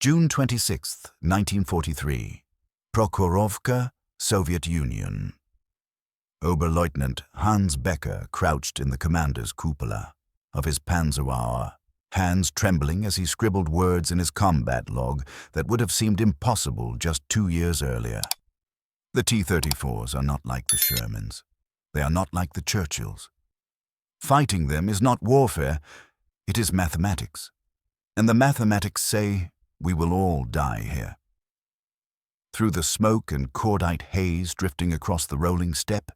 June 26, 1943. Prokhorovka, Soviet Union. Oberleutnant Hans Becker crouched in the commander's cupola of his Panzer, hands trembling as he scribbled words in his combat log that would have seemed impossible just 2 years earlier. The T-34s are not like the Shermans. They are not like the Churchills. Fighting them is not warfare, it is mathematics. And the mathematics say we will all die here. Through the smoke and cordite haze drifting across the rolling steppe,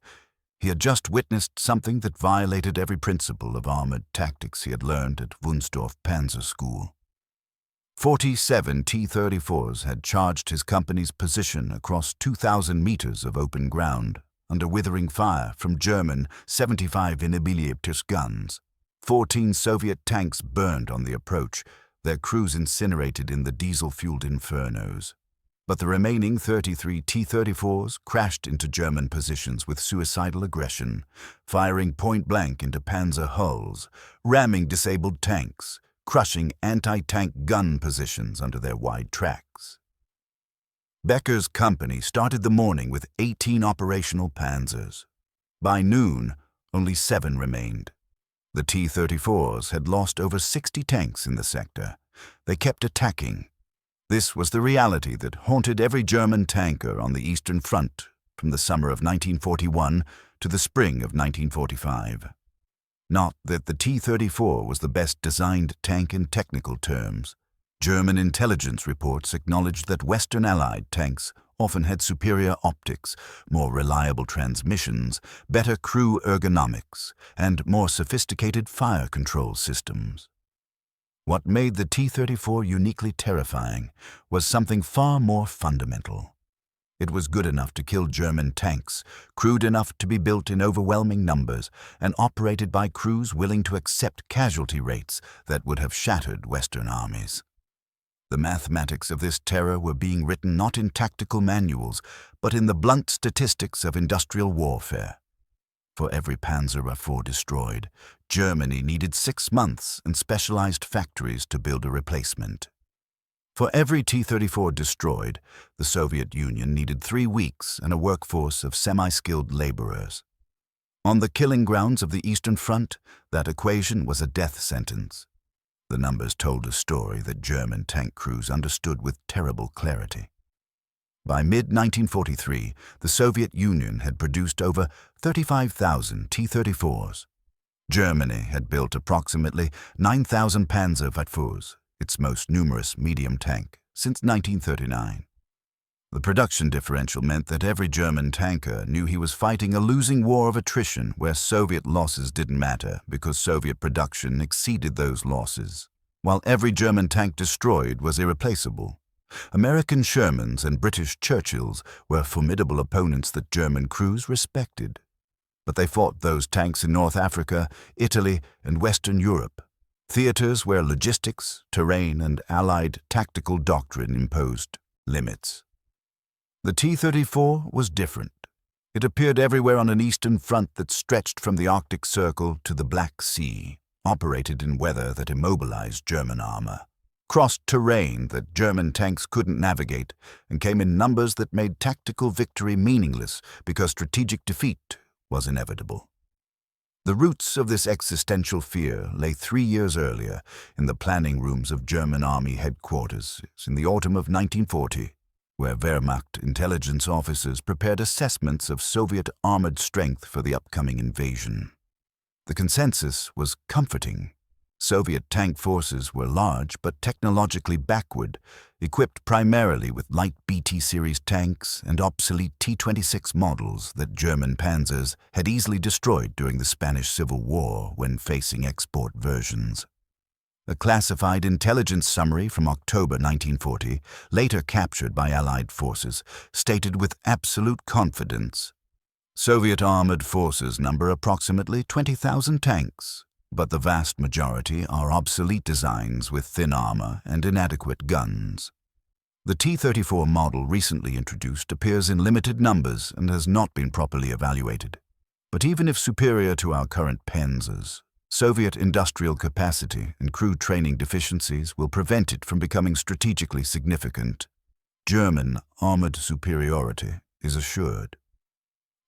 he had just witnessed something that violated every principle of armored tactics he had learned at Wunsdorf Panzer School. 47 T-34s had charged his company's position across 2,000 meters of open ground under withering fire from German 75 mm guns. 14 Soviet tanks burned on the approach, their crews incinerated in the diesel-fueled infernos. But the remaining 33 T-34s crashed into German positions with suicidal aggression, firing point-blank into Panzer hulls, ramming disabled tanks, crushing anti-tank gun positions under their wide tracks. Becker's company started the morning with 18 operational Panzers. By noon, only 7 remained. The T-34s had lost over 60 tanks in the sector. They kept attacking. This was the reality that haunted every German tanker on the Eastern Front from the summer of 1941 to the spring of 1945. Not that the T-34 was the best designed tank in technical terms. German intelligence reports acknowledged that Western Allied tanks often had superior optics, more reliable transmissions, better crew ergonomics, and more sophisticated fire control systems. What made the T-34 uniquely terrifying was something far more fundamental. It was good enough to kill German tanks, crewed enough to be built in overwhelming numbers, and operated by crews willing to accept casualty rates that would have shattered Western armies. The mathematics of this terror were being written not in tactical manuals, but in the blunt statistics of industrial warfare. For every Panzer IV destroyed, Germany needed 6 months and specialized factories to build a replacement. For every T-34 destroyed, the Soviet Union needed 3 weeks and a workforce of semi-skilled laborers. On the killing grounds of the Eastern Front, that equation was a death sentence. The numbers told a story that German tank crews understood with terrible clarity. By mid-1943, the Soviet Union had produced over 35,000 T-34s. Germany had built approximately 9,000 Panzer IVs, its most numerous medium tank, since 1939. The production differential meant that every German tanker knew he was fighting a losing war of attrition where Soviet losses didn't matter because Soviet production exceeded those losses, while every German tank destroyed was irreplaceable. American Shermans and British Churchills were formidable opponents that German crews respected. But they fought those tanks in North Africa, Italy, and Western Europe, theaters where logistics, terrain, and Allied tactical doctrine imposed limits. The T-34 was different. It appeared everywhere on an eastern front that stretched from the Arctic Circle to the Black Sea, operated in weather that immobilized German armor, crossed terrain that German tanks couldn't navigate, and came in numbers that made tactical victory meaningless because strategic defeat was inevitable. The roots of this existential fear lay 3 years earlier in the planning rooms of German Army headquarters in the autumn of 1940, where Wehrmacht intelligence officers prepared assessments of Soviet armored strength for the upcoming invasion. The consensus was comforting. Soviet tank forces were large but technologically backward, equipped primarily with light BT series tanks and obsolete T-26 models that German panzers had easily destroyed during the Spanish Civil War when facing export versions. A classified intelligence summary from October 1940, later captured by Allied forces, stated with absolute confidence, Soviet armored forces number approximately 20,000 tanks, but the vast majority are obsolete designs with thin armor and inadequate guns. The T-34 model recently introduced appears in limited numbers and has not been properly evaluated. But even if superior to our current Panzers, Soviet industrial capacity and crew training deficiencies will prevent it from becoming strategically significant. German armored superiority is assured.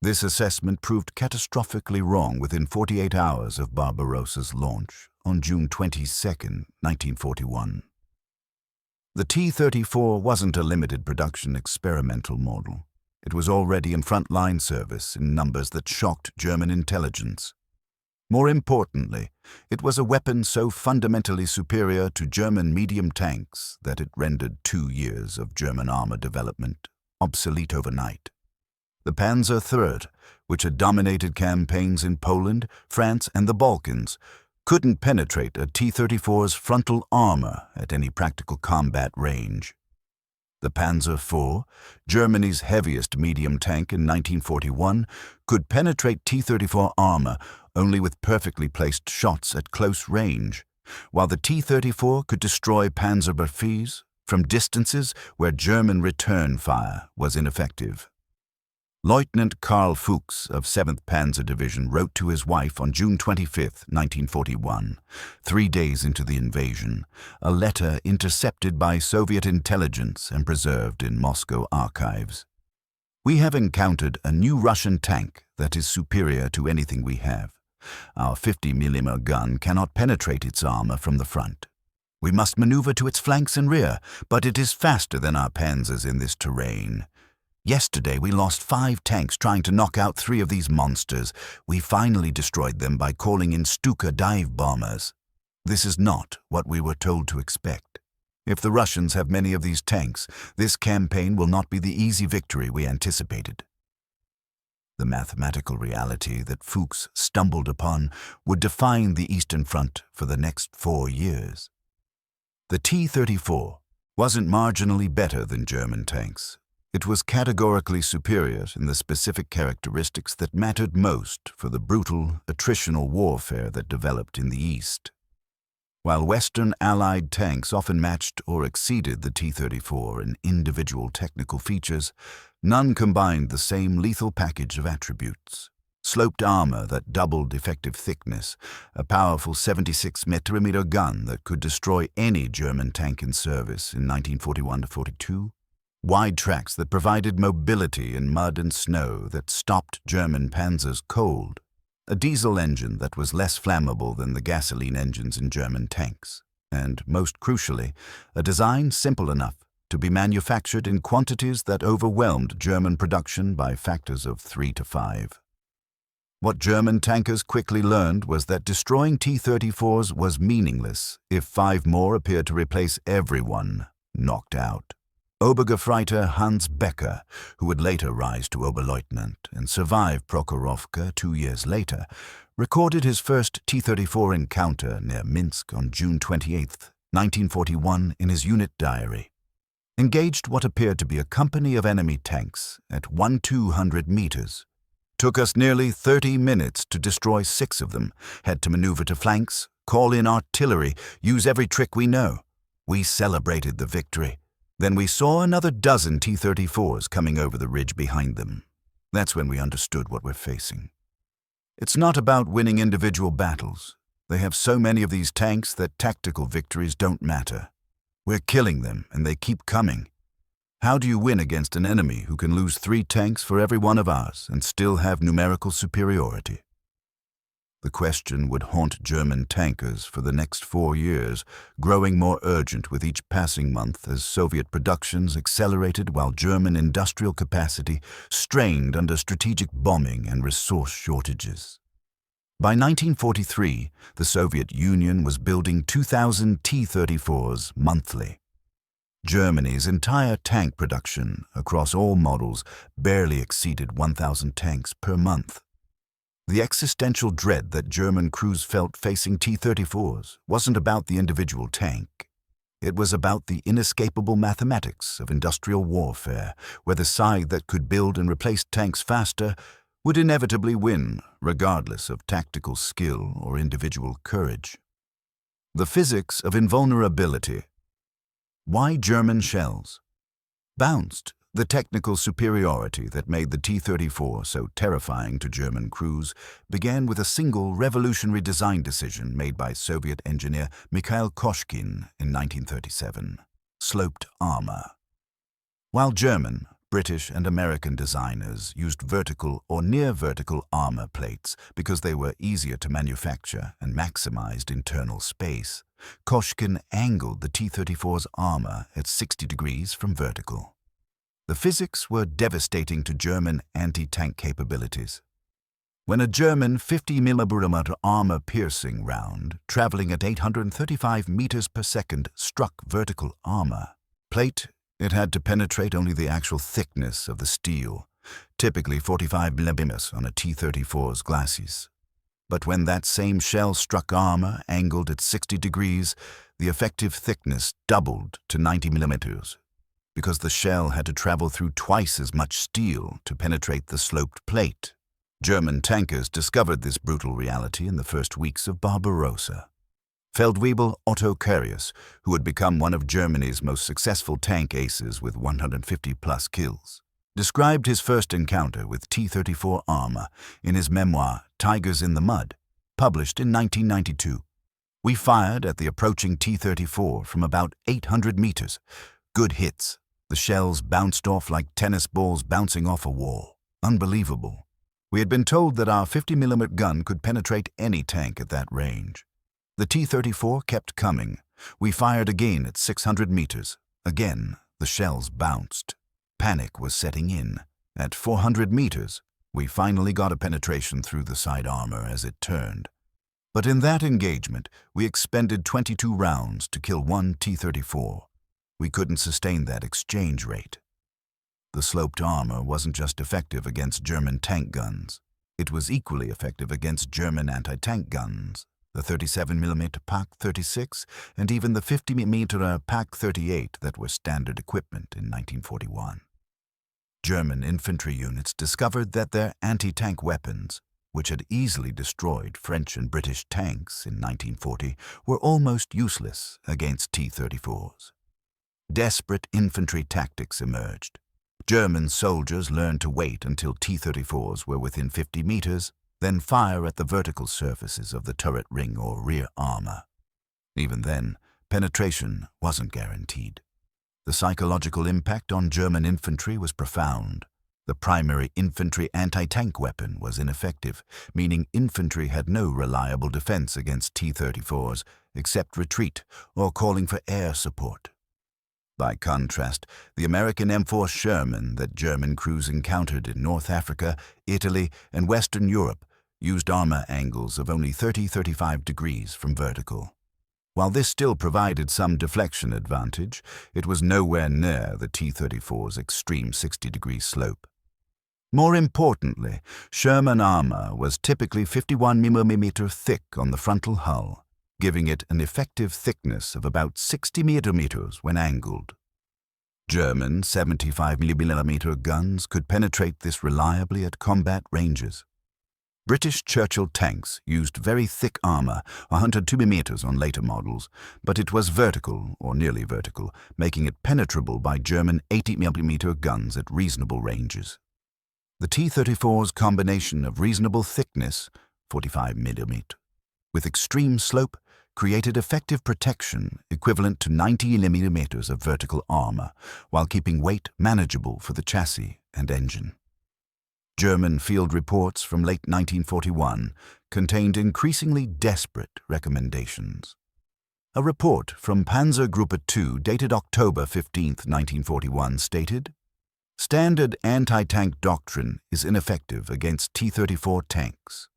This assessment proved catastrophically wrong within 48 hours of Barbarossa's launch on June 22, 1941. The T-34 wasn't a limited production experimental model. It was already in front-line service in numbers that shocked German intelligence. More importantly, it was a weapon so fundamentally superior to German medium tanks that it rendered 2 years of German armor development obsolete overnight. The Panzer III, which had dominated campaigns in Poland, France, and the Balkans, couldn't penetrate a T-34's frontal armor at any practical combat range. The Panzer IV, Germany's heaviest medium tank in 1941, could penetrate T-34 armor only with perfectly placed shots at close range, while the T-34 could destroy Panzerabwehrs from distances where German return fire was ineffective. Lieutenant Karl Fuchs of 7th Panzer Division wrote to his wife on June 25, 1941, 3 days into the invasion, a letter intercepted by Soviet intelligence and preserved in Moscow archives. "We have encountered a new Russian tank that is superior to anything we have. Our 50mm gun cannot penetrate its armor from the front. We must maneuver to its flanks and rear, but it is faster than our panzers in this terrain. Yesterday we lost 5 tanks trying to knock out 3 of these monsters. We finally destroyed them by calling in Stuka dive bombers. This is not what we were told to expect. If the Russians have many of these tanks, this campaign will not be the easy victory we anticipated." The mathematical reality that Fuchs stumbled upon would define the Eastern Front for the next 4 years. The T-34 wasn't marginally better than German tanks. It was categorically superior in the specific characteristics that mattered most for the brutal, attritional warfare that developed in the East. While Western Allied tanks often matched or exceeded the T-34 in individual technical features, none combined the same lethal package of attributes. Sloped armor that doubled effective thickness, a powerful 76mm gun that could destroy any German tank in service in 1941-42, wide tracks that provided mobility in mud and snow that stopped German panzers cold, a diesel engine that was less flammable than the gasoline engines in German tanks, and, most crucially, a design simple enough to be manufactured in quantities that overwhelmed German production by factors of 3 to 5. What German tankers quickly learned was that destroying T-34s was meaningless if 5 more appeared to replace everyone knocked out. Obergefreiter Hans Becker, who would later rise to Oberleutnant and survive Prokhorovka 2 years later, recorded his first T-34 encounter near Minsk on June 28, 1941 in his unit diary. Engaged what appeared to be a company of enemy tanks at 1,200 meters. Took us nearly 30 minutes to destroy 6 of them, had to maneuver to flanks, call in artillery, use every trick we know. We celebrated the victory. Then we saw another dozen T-34s coming over the ridge behind them. That's when we understood what we're facing. It's not about winning individual battles. They have so many of these tanks that tactical victories don't matter. We're killing them, and they keep coming. How do you win against an enemy who can lose 3 tanks for every one of ours and still have numerical superiority? The question would haunt German tankers for the next 4 years, growing more urgent with each passing month as Soviet productions accelerated while German industrial capacity strained under strategic bombing and resource shortages. By 1943, the Soviet Union was building 2,000 T-34s monthly. Germany's entire tank production across all models barely exceeded 1,000 tanks per month. The existential dread that German crews felt facing T-34s wasn't about the individual tank. It was about the inescapable mathematics of industrial warfare, where the side that could build and replace tanks faster would inevitably win, regardless of tactical skill or individual courage. The physics of invulnerability. Why German shells? Bounced The technical superiority that made the T-34 so terrifying to German crews began with a single revolutionary design decision made by Soviet engineer Mikhail Koshkin in 1937: sloped armor. While German, British, and American designers used vertical or near-vertical armor plates because they were easier to manufacture and maximized internal space, Koshkin angled the T-34's armor at 60 degrees from vertical. The physics were devastating to German anti-tank capabilities. When a German 50mm armor-piercing round, traveling at 835 meters per second, struck vertical armor plate, it had to penetrate only the actual thickness of the steel, typically 45mm on a T-34's glacis. But when that same shell struck armor angled at 60 degrees, the effective thickness doubled to 90mm, because the shell had to travel through twice as much steel to penetrate the sloped plate. German tankers discovered this brutal reality in the first weeks of Barbarossa. Feldwebel Otto Carius, who had become one of Germany's most successful tank aces with 150-plus kills, described his first encounter with T-34 armor in his memoir Tigers in the Mud, published in 1992. "We fired at the approaching T-34 from about 800 meters. Good hits. The shells bounced off like tennis balls bouncing off a wall. Unbelievable. We had been told that our 50mm gun could penetrate any tank at that range. The T-34 kept coming. We fired again at 600 meters. Again, the shells bounced. Panic was setting in. At 400 meters, we finally got a penetration through the side armor as it turned. But in that engagement, we expended 22 rounds to kill one T-34. We couldn't sustain that exchange rate." The sloped armor wasn't just effective against German tank guns. It was equally effective against German anti-tank guns, the 37mm Pak-36 and even the 50mm Pak-38 that were standard equipment in 1941. German infantry units discovered that their anti-tank weapons, which had easily destroyed French and British tanks in 1940, were almost useless against T-34s. Desperate infantry tactics emerged. German soldiers learned to wait until T-34s were within 50 meters, then fire at the vertical surfaces of the turret ring or rear armor. Even then, penetration wasn't guaranteed. The psychological impact on German infantry was profound. The primary infantry anti-tank weapon was ineffective, meaning infantry had no reliable defense against T-34s except retreat or calling for air support. By contrast, the American M4 Sherman that German crews encountered in North Africa, Italy, and Western Europe used armor angles of only 30-35 degrees from vertical. While this still provided some deflection advantage, it was nowhere near the T-34's extreme 60-degree slope. More importantly, Sherman armor was typically 51mm thick on the frontal hull, giving it an effective thickness of about 60 millimeters when angled. German 75mm guns could penetrate this reliably at combat ranges. British Churchill tanks used very thick armor, 102 meters on later models, but it was vertical or nearly vertical, making it penetrable by German 80mm guns at reasonable ranges. The T-34's combination of reasonable thickness, 45mm, with extreme slope, created effective protection equivalent to 90mm of vertical armor, while keeping weight manageable for the chassis and engine. German field reports from late 1941 contained increasingly desperate recommendations. A report from Panzer Group II dated October 15, 1941 stated, "Standard anti-tank doctrine is ineffective against T-34 tanks.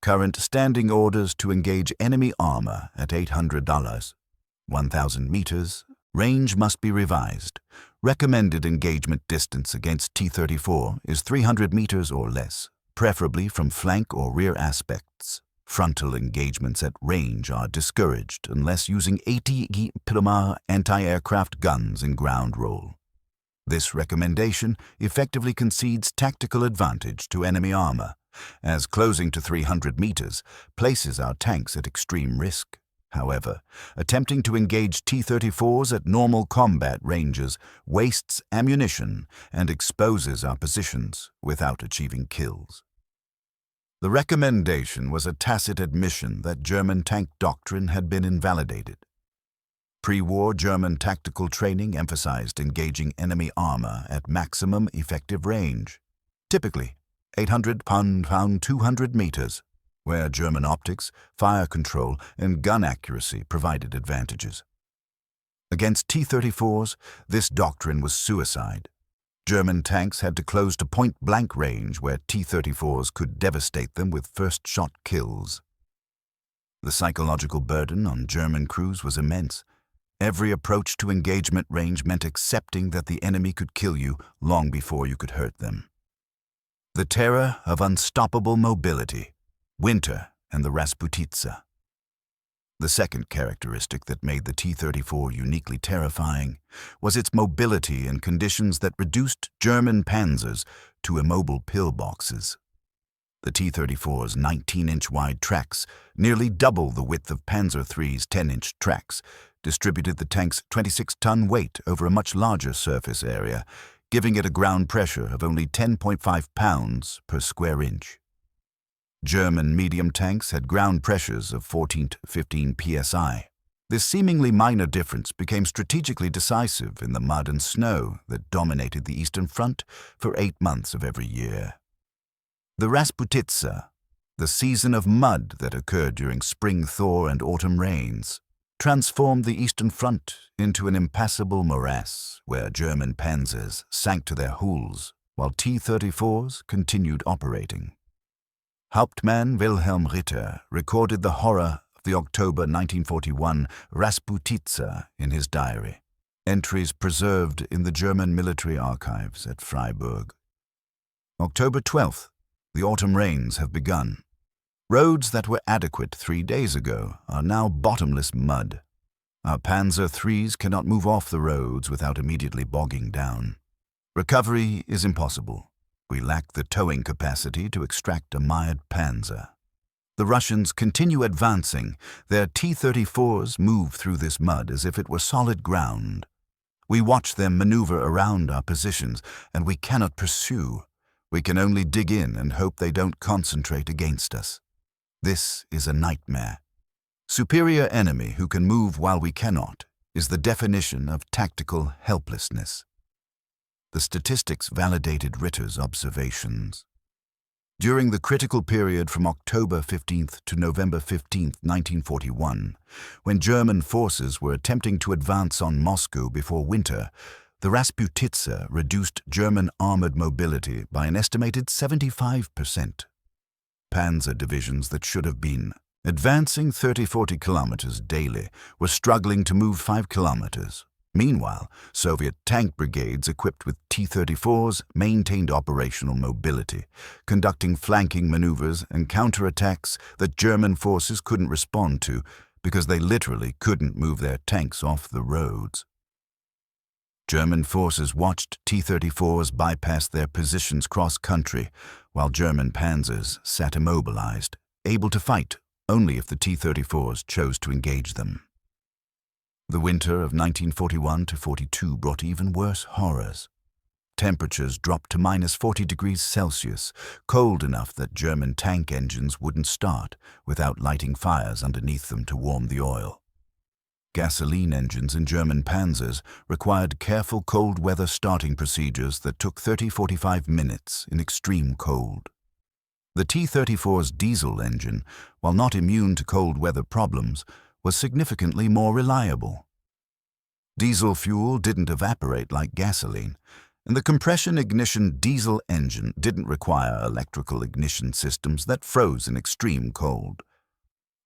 Current standing orders to engage enemy armor at $800, 1,000 meters, range must be revised. Recommended engagement distance against T-34 is 300 meters or less, preferably from flank or rear aspects. Frontal engagements at range are discouraged unless using 80mm anti-aircraft guns in ground roll. This recommendation effectively concedes tactical advantage to enemy armor, as closing to 300 meters places our tanks at extreme risk. However, attempting to engage T-34s at normal combat ranges wastes ammunition and exposes our positions without achieving kills. The recommendation was a tacit admission that German tank doctrine had been invalidated. Pre-war German tactical training emphasized engaging enemy armor at maximum effective range, typically 800 pound 200 meters, where German optics, fire control, and gun accuracy provided advantages. Against T-34s, this doctrine was suicide. German tanks had to close to point-blank range where T-34s could devastate them with first-shot kills. The psychological burden on German crews was immense. Every approach to engagement range meant accepting that the enemy could kill you long before you could hurt them. The terror of unstoppable mobility, winter and the Rasputitsa. The second characteristic that made the T-34 uniquely terrifying was its mobility in conditions that reduced German Panzers to immobile pillboxes. The T-34's 19-inch wide tracks, nearly double the width of Panzer III's 10-inch tracks, distributed the tank's 26-ton weight over a much larger surface area, giving it a ground pressure of only 10.5 pounds per square inch. German medium tanks had ground pressures of 14 to 15 psi. This seemingly minor difference became strategically decisive in the mud and snow that dominated the Eastern Front for 8 months of every year. The Rasputitsa, the season of mud that occurred during spring thaw and autumn rains, transformed the Eastern Front into an impassable morass where German panzers sank to their hulls while T-34s continued operating. Hauptmann Wilhelm Ritter recorded the horror of the October 1941 Rasputitsa in his diary, entries preserved in the German military archives at Freiburg. October 12th, the autumn rains have begun. Roads that were adequate 3 days ago are now bottomless mud. Our Panzer IIIs cannot move off the roads without immediately bogging down. Recovery is impossible. We lack the towing capacity to extract a mired Panzer. The Russians continue advancing. Their T-34s move through this mud as if it were solid ground. We watch them maneuver around our positions, and we cannot pursue. We can only dig in and hope they don't concentrate against us. This is a nightmare. Superior enemy who can move while we cannot is the definition of tactical helplessness. The statistics validated Ritter's observations. During the critical period from October 15th to November 15th, 1941, when German forces were attempting to advance on Moscow before winter, the Rasputitsa reduced German armored mobility by an estimated 75%. Panzer divisions that should have been advancing 30-40 kilometers daily were struggling to move 5 kilometers. Meanwhile, Soviet tank brigades equipped with T-34s maintained operational mobility, conducting flanking maneuvers and counterattacks that German forces couldn't respond to because they literally couldn't move their tanks off the roads. German forces watched T-34s bypass their positions cross-country, while German panzers sat immobilized, able to fight only if the T-34s chose to engage them. The winter of 1941-42 brought even worse horrors. Temperatures dropped to -40 degrees Celsius, cold enough that German tank engines wouldn't start without lighting fires underneath them to warm the oil. Gasoline engines in German panzers required careful cold weather starting procedures that took 30-45 minutes in extreme cold. The T-34's diesel engine, while not immune to cold weather problems, was significantly more reliable. Diesel fuel didn't evaporate like gasoline, and the compression-ignition diesel engine didn't require electrical ignition systems that froze in extreme cold.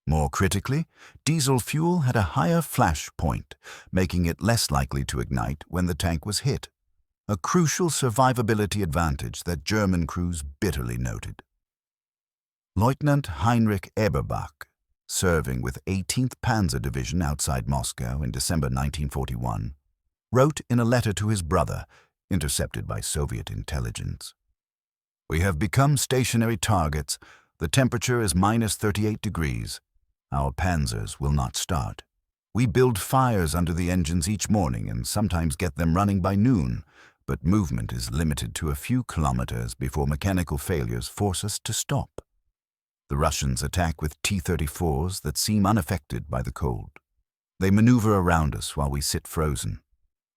More critically, diesel fuel had a higher flash point, making it less likely to ignite when the tank was hit, a crucial survivability advantage that German crews bitterly noted. Lieutenant Heinrich Eberbach, serving with 18th Panzer Division outside Moscow in December 1941, wrote in a letter to his brother, intercepted by Soviet intelligence, "We have become stationary targets. The temperature is -38 degrees. Our Panzers will not start. We build fires under the engines each morning and sometimes get them running by noon, but movement is limited to a few kilometers before mechanical failures force us to stop. The Russians attack with T-34s that seem unaffected by the cold. They maneuver around us while we sit frozen.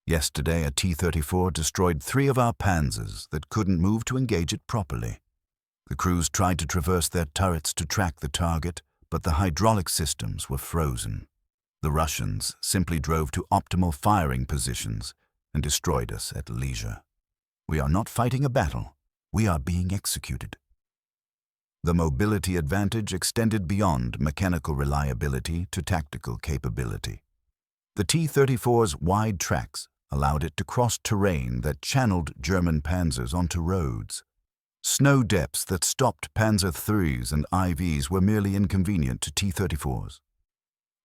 Yesterday, a T-34 destroyed 3 of our Panzers that couldn't move to engage it properly. The crews tried to traverse their turrets to track the target, but the hydraulic systems were frozen. The Russians simply drove to optimal firing positions and destroyed us at leisure. We are not fighting a battle. We are being executed. The mobility advantage extended beyond mechanical reliability to tactical capability. The T-34's wide tracks allowed it to cross terrain that channeled German Panzers onto roads. Snow depths that stopped Panzer IIIs and IVs were merely inconvenient to T-34s.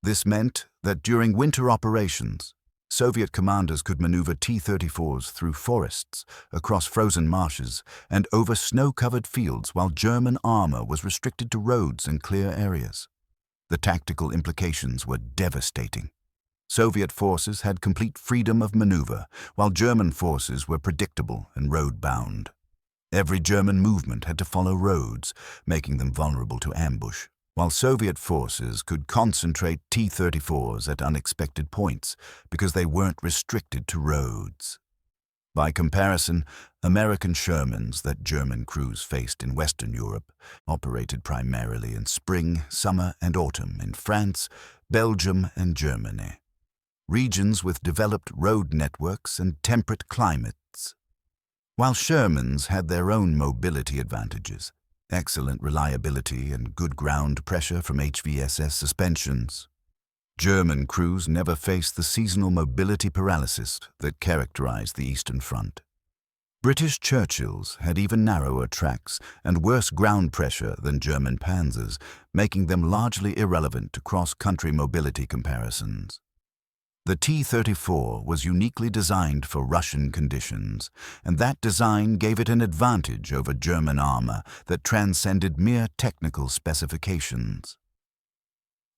This meant that during winter operations, Soviet commanders could maneuver T-34s through forests, across frozen marshes, and over snow-covered fields while German armor was restricted to roads and clear areas. The tactical implications were devastating. Soviet forces had complete freedom of maneuver, while German forces were predictable and road-bound. Every German movement had to follow roads, making them vulnerable to ambush, while Soviet forces could concentrate T-34s at unexpected points because they weren't restricted to roads. By comparison, American Shermans that German crews faced in Western Europe operated primarily in spring, summer, and autumn in France, Belgium, and Germany, regions with developed road networks and temperate climates. While Shermans had their own mobility advantages, excellent reliability and good ground pressure from HVSS suspensions, German crews never faced the seasonal mobility paralysis that characterized the Eastern Front. British Churchills had even narrower tracks and worse ground pressure than German Panzers, making them largely irrelevant to cross-country mobility comparisons. The T-34 was uniquely designed for Russian conditions, and that design gave it an advantage over German armor that transcended mere technical specifications.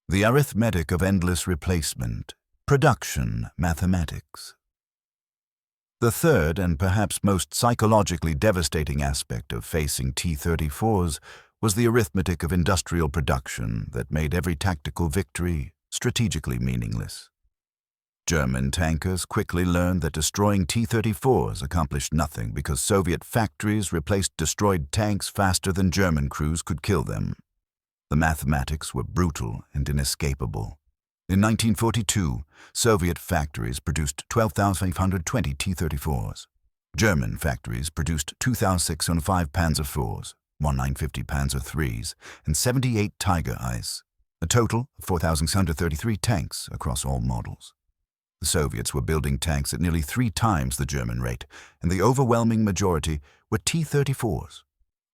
The arithmetic of endless replacement, production mathematics. The third and perhaps most psychologically devastating aspect of facing T-34s was the arithmetic of industrial production that made every tactical victory strategically meaningless. German tankers quickly learned that destroying T-34s accomplished nothing because Soviet factories replaced destroyed tanks faster than German crews could kill them. The mathematics were brutal and inescapable. In 1942, Soviet factories produced 12,520 T-34s. German factories produced 2,605 Panzer IVs, 1950 Panzer IIIs, and 78 Tiger Ice, a total of 4,633 tanks across all models. The Soviets were building tanks at nearly 3 times the German rate, and the overwhelming majority were T-34s,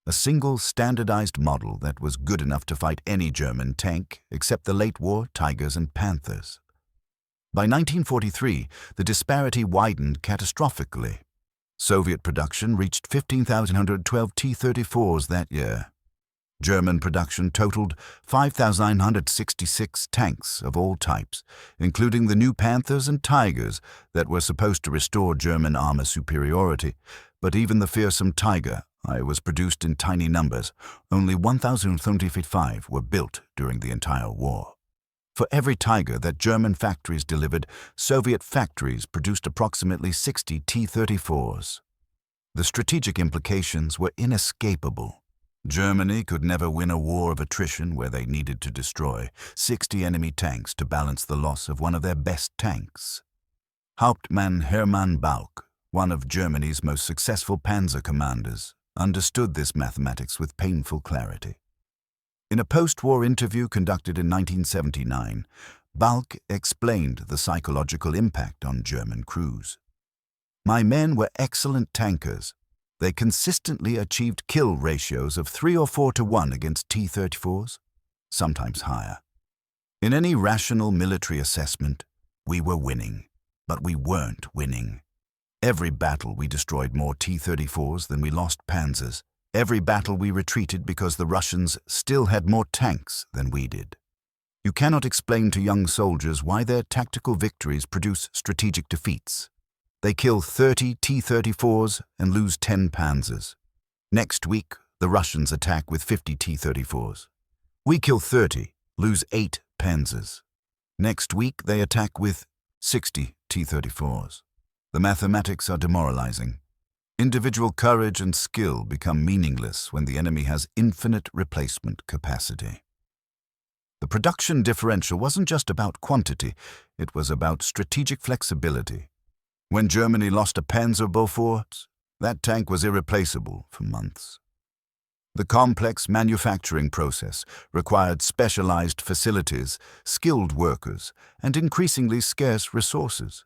a single standardized model that was good enough to fight any German tank except the late-war Tigers and Panthers. By 1943, the disparity widened catastrophically. Soviet production reached 15,112 T-34s that year. German production totaled 5,966 tanks of all types, including the new Panthers and Tigers that were supposed to restore German armor superiority. But even the fearsome Tiger I was produced in tiny numbers. Only 1,035 were built during the entire war. For every Tiger that German factories delivered, Soviet factories produced approximately 60 T-34s. The strategic implications were inescapable. Germany could never win a war of attrition where they needed to destroy 60 enemy tanks to balance the loss of one of their best tanks. Hauptmann Hermann Bauck, one of Germany's most successful Panzer commanders, understood this mathematics with painful clarity. In a post-war interview conducted in 1979, Bauck explained the psychological impact on German crews. "My men were excellent tankers. They consistently achieved kill ratios of 3 or 4 to 1 against T-34s, sometimes higher. In any rational military assessment, we were winning, but we weren't winning. Every battle we destroyed more T-34s than we lost Panzers. Every battle we retreated because the Russians still had more tanks than we did. You cannot explain to young soldiers why their tactical victories produce strategic defeats. They kill 30 T-34s and lose 10 Panzers. Next week, the Russians attack with 50 T-34s. We kill 30, lose 8 Panzers. Next week, they attack with 60 T-34s. The mathematics are demoralizing. Individual courage and skill become meaningless when the enemy has infinite replacement capacity. The production differential wasn't just about quantity, it was about strategic flexibility. When Germany lost a Panzer Beaufort, that tank was irreplaceable for months. The complex manufacturing process required specialized facilities, skilled workers, and increasingly scarce resources.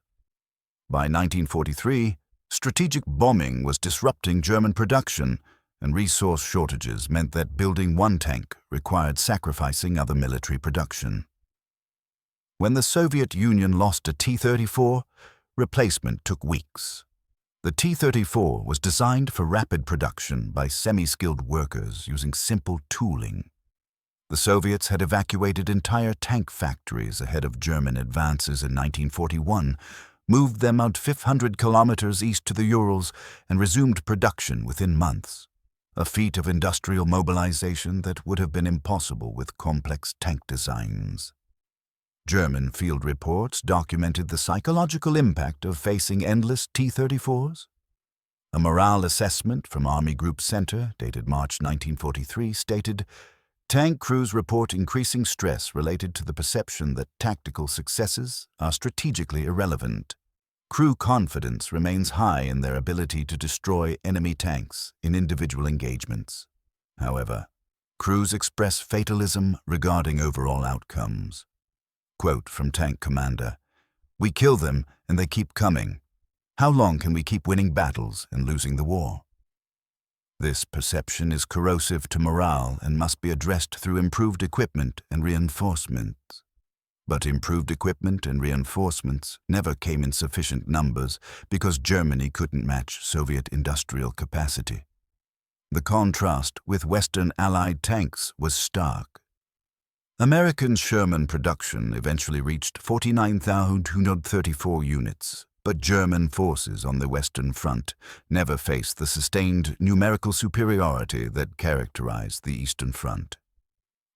By 1943, strategic bombing was disrupting German production, and resource shortages meant that building one tank required sacrificing other military production. When the Soviet Union lost a T-34, replacement took weeks. The T-34 was designed for rapid production by semi-skilled workers using simple tooling. The Soviets had evacuated entire tank factories ahead of German advances in 1941, moved them out 500 kilometers east to the Urals, and resumed production within months. A feat of industrial mobilization that would have been impossible with complex tank designs. German field reports documented the psychological impact of facing endless T-34s. A morale assessment from Army Group Center, dated March 1943, stated, "Tank crews report increasing stress related to the perception that tactical successes are strategically irrelevant. Crew confidence remains high in their ability to destroy enemy tanks in individual engagements. However, crews express fatalism regarding overall outcomes." Quote from Tank Commander, "We kill them and they keep coming. How long can we keep winning battles and losing the war?" This perception is corrosive to morale and must be addressed through improved equipment and reinforcements. But improved equipment and reinforcements never came in sufficient numbers because Germany couldn't match Soviet industrial capacity. The contrast with Western Allied tanks was stark. American Sherman production eventually reached 49,234 units, but German forces on the Western Front never faced the sustained numerical superiority that characterized the Eastern Front.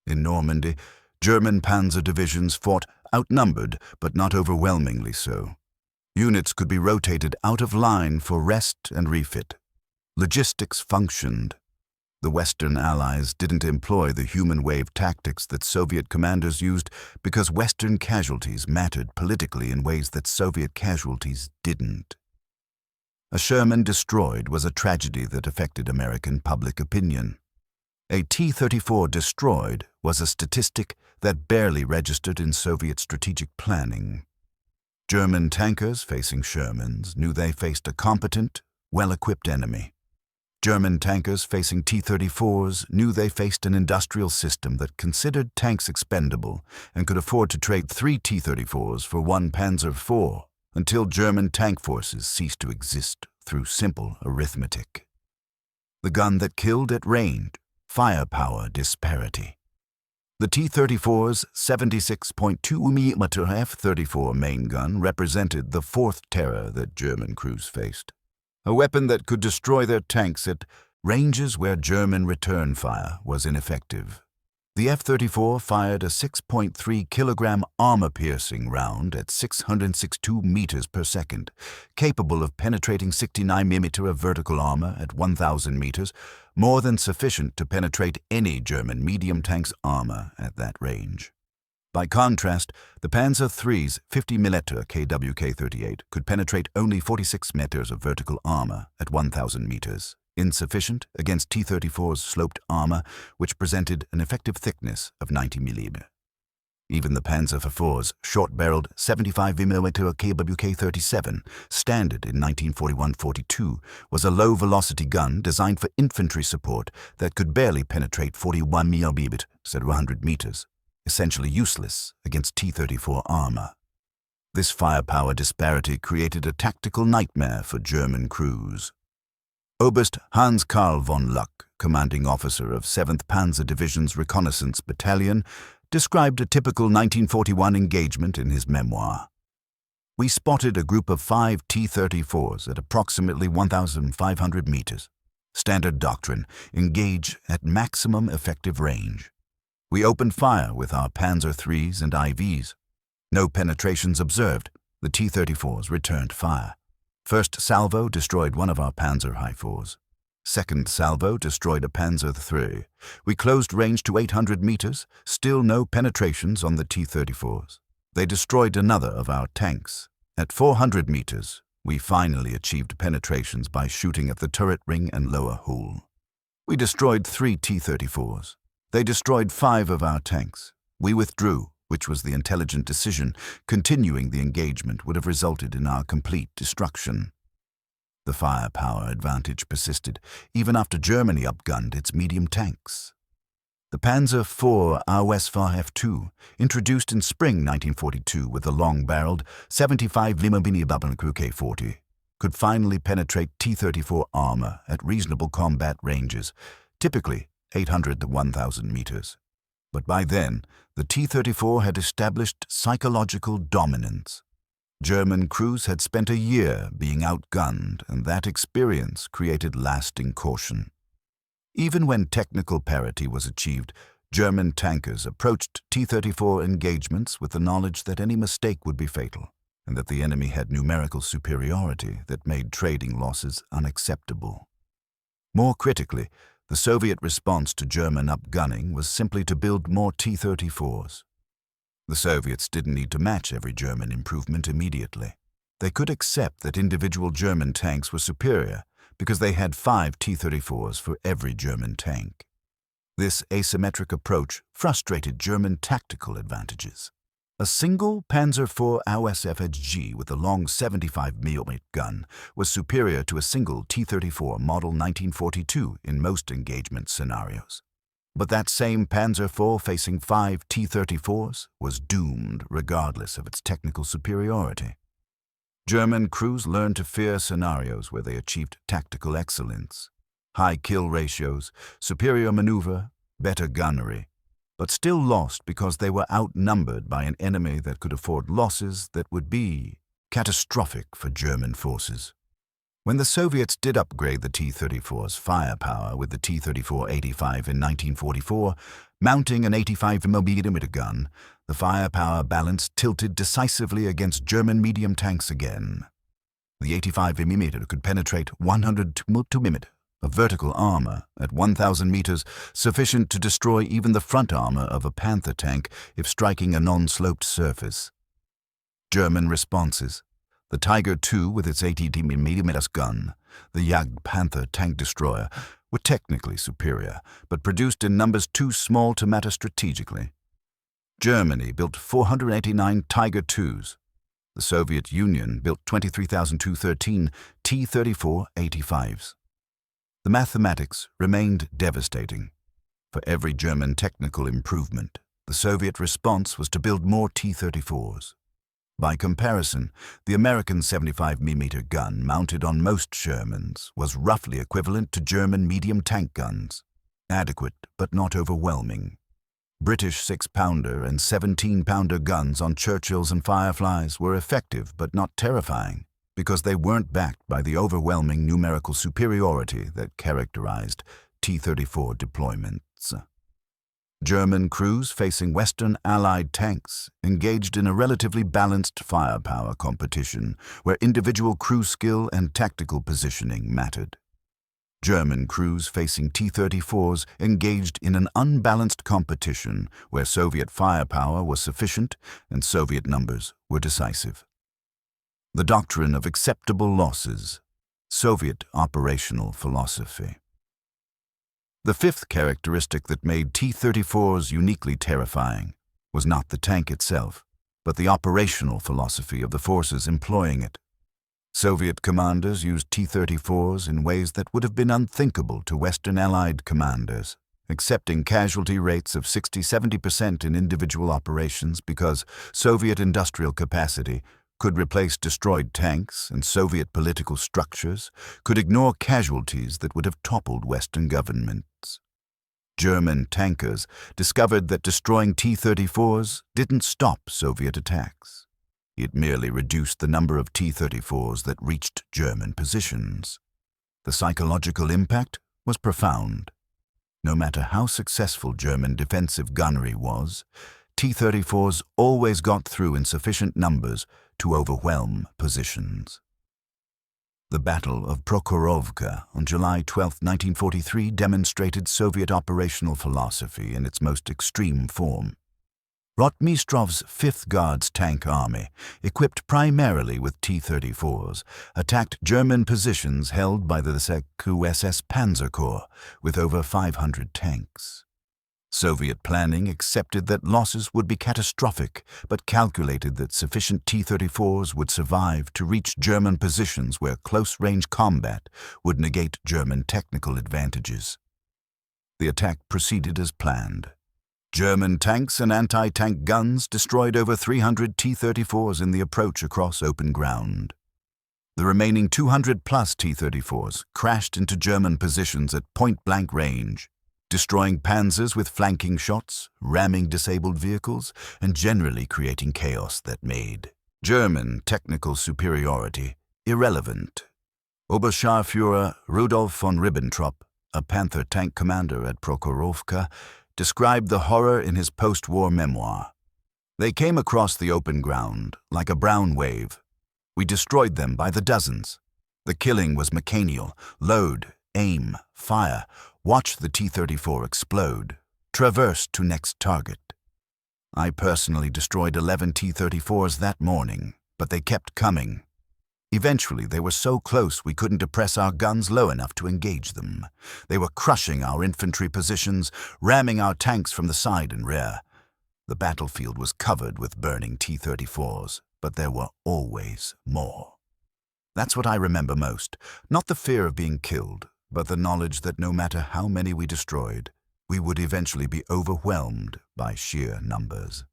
In Normandy, German panzer divisions fought outnumbered, but not overwhelmingly so. Units could be rotated out of line for rest and refit. Logistics functioned. The Western Allies didn't employ the human wave tactics that Soviet commanders used because Western casualties mattered politically in ways that Soviet casualties didn't. A Sherman destroyed was a tragedy that affected American public opinion. A T-34 destroyed was a statistic that barely registered in Soviet strategic planning. German tankers facing Shermans knew they faced a competent, well-equipped enemy. German tankers facing T-34s knew they faced an industrial system that considered tanks expendable and could afford to trade 3 T-34s for 1 Panzer IV until German tank forces ceased to exist through simple arithmetic. The gun that killed at range, firepower disparity. The T-34's 76.2 mm F-34 main gun represented the fourth terror that German crews faced. A weapon that could destroy their tanks at ranges where German return fire was ineffective. The F-34 fired a 6.3 kilogram armor-piercing round at 662 meters per second, capable of penetrating 69 mm of vertical armor at 1,000 meters, more than sufficient to penetrate any German medium tank's armor at that range. By contrast, the Panzer III's 50 mm KWK-38 could penetrate only 46 meters of vertical armor at 1,000 meters, insufficient against T-34's sloped armor, which presented an effective thickness of 90 mm. Even the Panzer IV's short-barreled 75 mm KWK-37, standard in 1941-42, was a low-velocity gun designed for infantry support that could barely penetrate 41 mm at 100 meters, essentially useless against T-34 armor. This firepower disparity created a tactical nightmare for German crews. Oberst Hans Karl von Luck, commanding officer of 7th Panzer Division's Reconnaissance Battalion, described a typical 1941 engagement in his memoir. We spotted a group of 5 T-34s at approximately 1,500 meters. Standard doctrine, engage at maximum effective range. We opened fire with our Panzer IIIs and IVs. No penetrations observed. The T-34s returned fire. First salvo destroyed one of our Panzer IV. Second salvo destroyed a Panzer III. We closed range to 800 meters, still no penetrations on the T-34s. They destroyed another of our tanks. At 400 meters, we finally achieved penetrations by shooting at the turret ring and lower hull. We destroyed 3 T-34s. They destroyed 5 of our tanks. We withdrew, which was the intelligent decision. Continuing the engagement would have resulted in our complete destruction. The firepower advantage persisted, even after Germany upgunned its medium tanks. The Panzer IV AUSV-F2, introduced in spring 1942 with the long-barreled 75mm K-40, could finally penetrate T-34 armor at reasonable combat ranges, typically 800 to 1,000 meters. But by then, the T-34 had established psychological dominance. German crews had spent a year being outgunned, and that experience created lasting caution. Even when technical parity was achieved, German tankers approached T-34 engagements with the knowledge that any mistake would be fatal, and that the enemy had numerical superiority that made trading losses unacceptable. More critically, the Soviet response to German upgunning was simply to build more T-34s. The Soviets didn't need to match every German improvement immediately. They could accept that individual German tanks were superior because they had 5 T-34s for every German tank. This asymmetric approach frustrated German tactical advantages. A single Panzer IV AUSV with a long 75mm gun was superior to a single T-34 model 1942 in most engagement scenarios. But that same Panzer IV facing 5 T-34s was doomed regardless of its technical superiority. German crews learned to fear scenarios where they achieved tactical excellence, high kill ratios, superior maneuver, better gunnery, but still lost because they were outnumbered by an enemy that could afford losses that would be catastrophic for German forces. When the Soviets did upgrade the T-34's firepower with the T-34-85 in 1944, mounting an 85mm gun, the firepower balance tilted decisively against German medium tanks again. The 85mm could penetrate 100 mm of vertical armor at 1,000 meters, sufficient to destroy even the front armor of a Panther tank if striking a non-sloped surface. German responses: the Tiger II with its 80mm gun, the Jagd Panther tank destroyer, were technically superior, but produced in numbers too small to matter strategically. Germany built 489 Tiger IIs. The Soviet Union built 23,213 T-34-85s. The mathematics remained devastating. For every German technical improvement, the Soviet response was to build more T-34s. By comparison, the American 75mm gun mounted on most Shermans was roughly equivalent to German medium tank guns, adequate but not overwhelming. British 6-pounder and 17-pounder guns on Churchills and Fireflies were effective but not terrifying because they weren't backed by the overwhelming numerical superiority that characterized T-34 deployments. German crews facing Western Allied tanks engaged in a relatively balanced firepower competition where individual crew skill and tactical positioning mattered. German crews facing T-34s engaged in an unbalanced competition where Soviet firepower was sufficient and Soviet numbers were decisive. The doctrine of acceptable losses, Soviet operational philosophy. The fifth characteristic that made T-34s uniquely terrifying was not the tank itself, but the operational philosophy of the forces employing it. Soviet commanders used T-34s in ways that would have been unthinkable to Western Allied commanders, accepting casualty rates of 60–70% in individual operations because Soviet industrial capacity could replace destroyed tanks and Soviet political structures, could ignore casualties that would have toppled Western governments. German tankers discovered that destroying T-34s didn't stop Soviet attacks. It merely reduced the number of T-34s that reached German positions. The psychological impact was profound. No matter how successful German defensive gunnery was, T-34s always got through in sufficient numbers to overwhelm positions. The Battle of Prokhorovka on July 12, 1943 demonstrated Soviet operational philosophy in its most extreme form. Rotmistrov's 5th Guards Tank Army, equipped primarily with T-34s, attacked German positions held by the ZQSS Panzer Corps with over 500 tanks. Soviet planning accepted that losses would be catastrophic, but calculated that sufficient T-34s would survive to reach German positions where close-range combat would negate German technical advantages. The attack proceeded as planned. German tanks and anti-tank guns destroyed over 300 T-34s in the approach across open ground. The remaining 200-plus T-34s crashed into German positions at point-blank range, destroying panzers with flanking shots, ramming disabled vehicles, and generally creating chaos that made German technical superiority irrelevant. Oberscharführer Rudolf von Ribbentrop, a Panther tank commander at Prokhorovka, described the horror in his post-war memoir. "They came across the open ground like a brown wave. We destroyed them by the dozens. The killing was mechanical: load, aim, fire, watch the T-34 explode, traverse to next target. I personally destroyed 11 T-34s that morning, but they kept coming. Eventually, they were so close we couldn't depress our guns low enough to engage them. They were crushing our infantry positions, ramming our tanks from the side and rear. The battlefield was covered with burning T-34s, but there were always more." That's what I remember most, not the fear of being killed, but the knowledge that no matter how many we destroyed, we would eventually be overwhelmed by sheer numbers.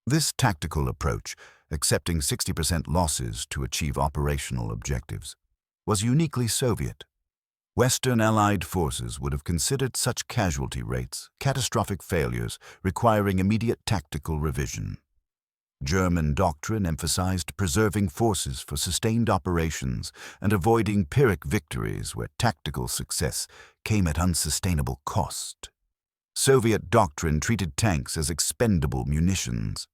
This tactical approach, accepting 60% losses to achieve operational objectives, was uniquely Soviet. Western Allied forces would have considered such casualty rates catastrophic failures requiring immediate tactical revision. German doctrine emphasized preserving forces for sustained operations and avoiding Pyrrhic victories where tactical success came at unsustainable cost. Soviet doctrine treated tanks as expendable munitions.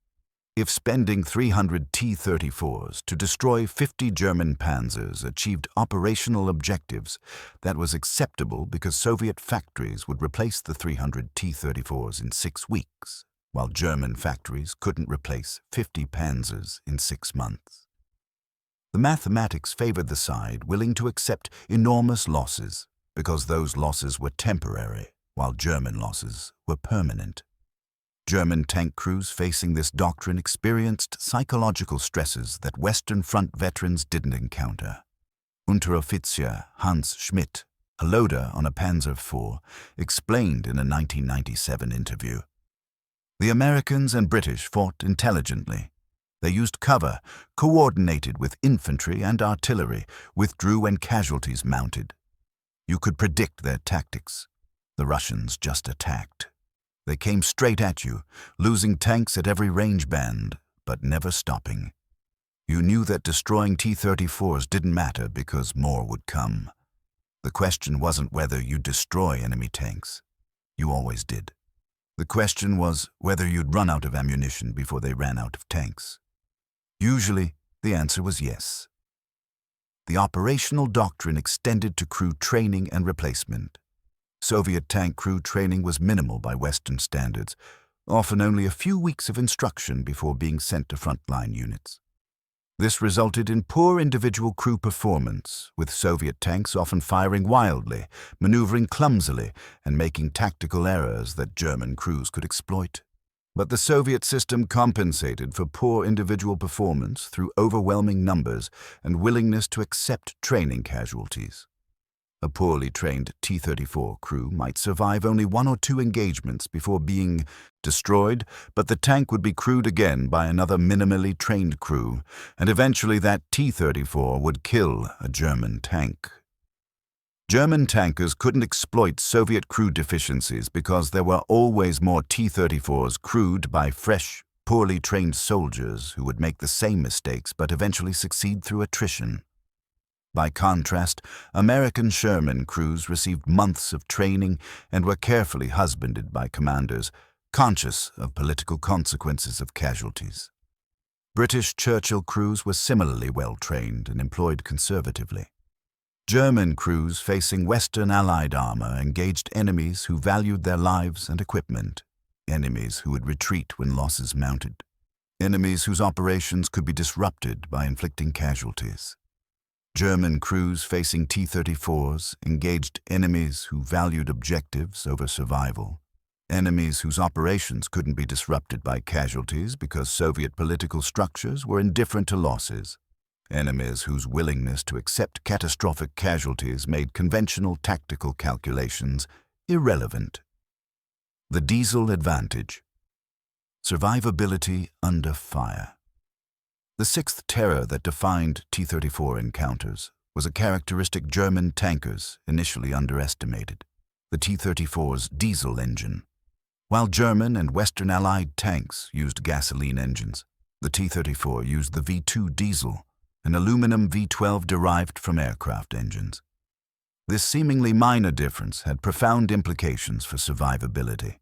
If spending 300 T-34s to destroy 50 German panzers achieved operational objectives, that was acceptable because Soviet factories would replace the 300 T-34s in 6 weeks, while German factories couldn't replace 50 panzers in 6 months. The mathematics favored the side willing to accept enormous losses because those losses were temporary, while German losses were permanent. German tank crews facing this doctrine experienced psychological stresses that Western Front veterans didn't encounter. Unteroffizier Hans Schmidt, a loader on a Panzer IV, explained in a 1997 interview, "The Americans and British fought intelligently. They used cover, coordinated with infantry and artillery, withdrew when casualties mounted. You could predict their tactics. The Russians just attacked. They came straight at you, losing tanks at every range band, but never stopping. You knew that destroying T-34s didn't matter because more would come. The question wasn't whether you'd destroy enemy tanks. You always did. The question was whether you'd run out of ammunition before they ran out of tanks. Usually, the answer was yes." The operational doctrine extended to crew training and replacement. Soviet tank crew training was minimal by Western standards, often only a few weeks of instruction before being sent to frontline units. This resulted in poor individual crew performance, with Soviet tanks often firing wildly, maneuvering clumsily, and making tactical errors that German crews could exploit. But the Soviet system compensated for poor individual performance through overwhelming numbers and willingness to accept training casualties. A poorly trained T-34 crew might survive only 1 or 2 engagements before being destroyed, but the tank would be crewed again by another minimally trained crew, and eventually that T-34 would kill a German tank. German tankers couldn't exploit Soviet crew deficiencies because there were always more T-34s crewed by fresh, poorly trained soldiers who would make the same mistakes but eventually succeed through attrition. By contrast, American Sherman crews received months of training and were carefully husbanded by commanders, conscious of political consequences of casualties. British Churchill crews were similarly well trained and employed conservatively. German crews facing Western Allied armor engaged enemies who valued their lives and equipment, enemies who would retreat when losses mounted, enemies whose operations could be disrupted by inflicting casualties. German crews facing T-34s engaged enemies who valued objectives over survival, enemies whose operations couldn't be disrupted by casualties because Soviet political structures were indifferent to losses, enemies whose willingness to accept catastrophic casualties made conventional tactical calculations irrelevant. The diesel advantage. Survivability under fire. The sixth terror that defined T-34 encounters was a characteristic German tankers initially underestimated: the T-34's diesel engine. While German and Western Allied tanks used gasoline engines, the T-34 used the V2 diesel, an aluminum V12 derived from aircraft engines. This seemingly minor difference had profound implications for survivability.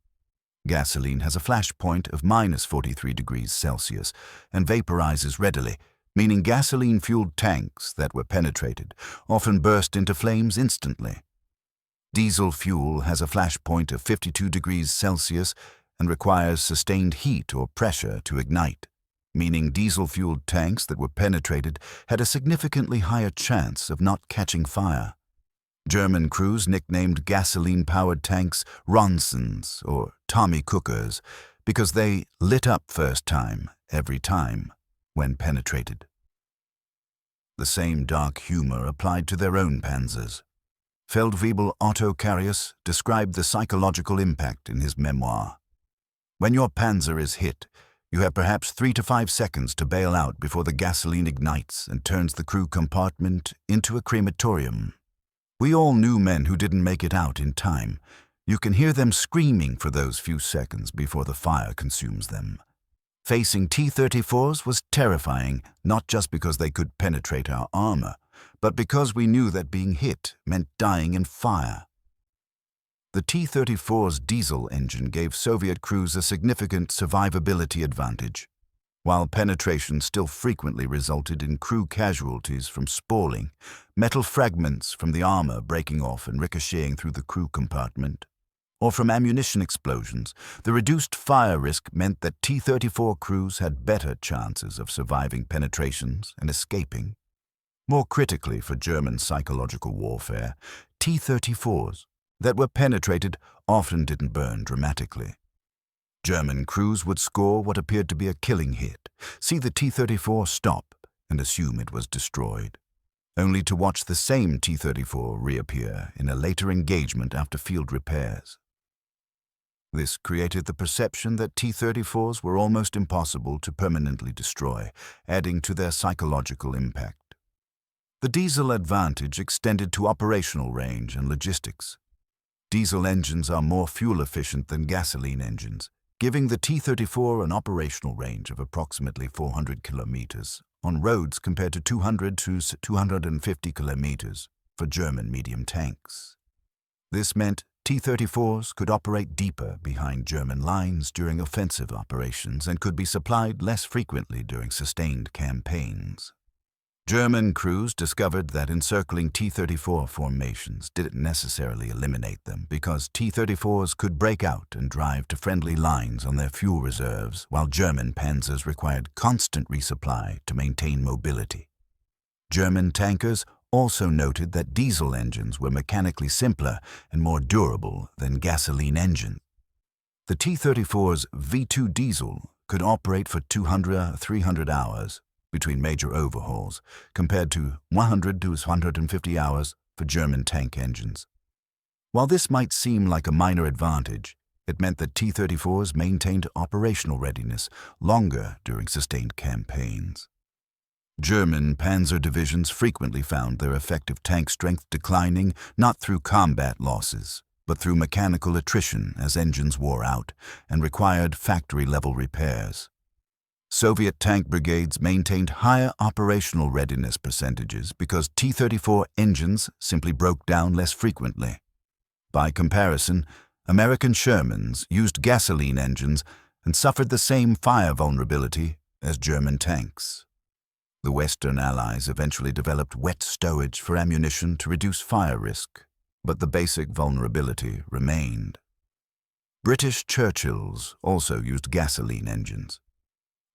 Gasoline has a flash point of -43 degrees Celsius and vaporizes readily, meaning gasoline-fueled tanks that were penetrated often burst into flames instantly. Diesel fuel has a flash point of 52 degrees Celsius and requires sustained heat or pressure to ignite, meaning diesel-fueled tanks that were penetrated had a significantly higher chance of not catching fire. German crews nicknamed gasoline-powered tanks Ronsons or Tommy Cookers because they lit up first time, every time, when penetrated. The same dark humor applied to their own Panzers. Feldwebel Otto Carius described the psychological impact in his memoir. When your Panzer is hit, you have perhaps 3 to 5 seconds to bail out before the gasoline ignites and turns the crew compartment into a crematorium. We all knew men who didn't make it out in time. You can hear them screaming for those few seconds before the fire consumes them. Facing T-34s was terrifying, not just because they could penetrate our armor, but because we knew that being hit meant dying in fire. The T-34's diesel engine gave Soviet crews a significant survivability advantage. While penetration still frequently resulted in crew casualties from spalling, metal fragments from the armor breaking off and ricocheting through the crew compartment, or from ammunition explosions, the reduced fire risk meant that T-34 crews had better chances of surviving penetrations and escaping. More critically for German psychological warfare, T-34s that were penetrated often didn't burn dramatically. German crews would score what appeared to be a killing hit, see the T-34 stop and assume it was destroyed, only to watch the same T-34 reappear in a later engagement after field repairs. This created the perception that T-34s were almost impossible to permanently destroy, adding to their psychological impact. The diesel advantage extended to operational range and logistics. Diesel engines are more fuel efficient than gasoline engines, giving the T-34 an operational range of approximately 400 kilometers on roads compared to 200 to 250 kilometers for German medium tanks. This meant T-34s could operate deeper behind German lines during offensive operations and could be supplied less frequently during sustained campaigns. German crews discovered that encircling T-34 formations didn't necessarily eliminate them because T-34s could break out and drive to friendly lines on their fuel reserves, while German Panzers required constant resupply to maintain mobility. German tankers also noted that diesel engines were mechanically simpler and more durable than gasoline engines. The T-34's V2 diesel could operate for 200–300 hours between major overhauls, compared to 100 to 150 hours for German tank engines. While this might seem like a minor advantage, it meant that T-34s maintained operational readiness longer during sustained campaigns. German Panzer divisions frequently found their effective tank strength declining not through combat losses, but through mechanical attrition as engines wore out and required factory-level repairs. Soviet tank brigades maintained higher operational readiness percentages because T-34 engines simply broke down less frequently. By comparison, American Shermans used gasoline engines and suffered the same fire vulnerability as German tanks. The Western Allies eventually developed wet stowage for ammunition to reduce fire risk, but the basic vulnerability remained. British Churchills also used gasoline engines.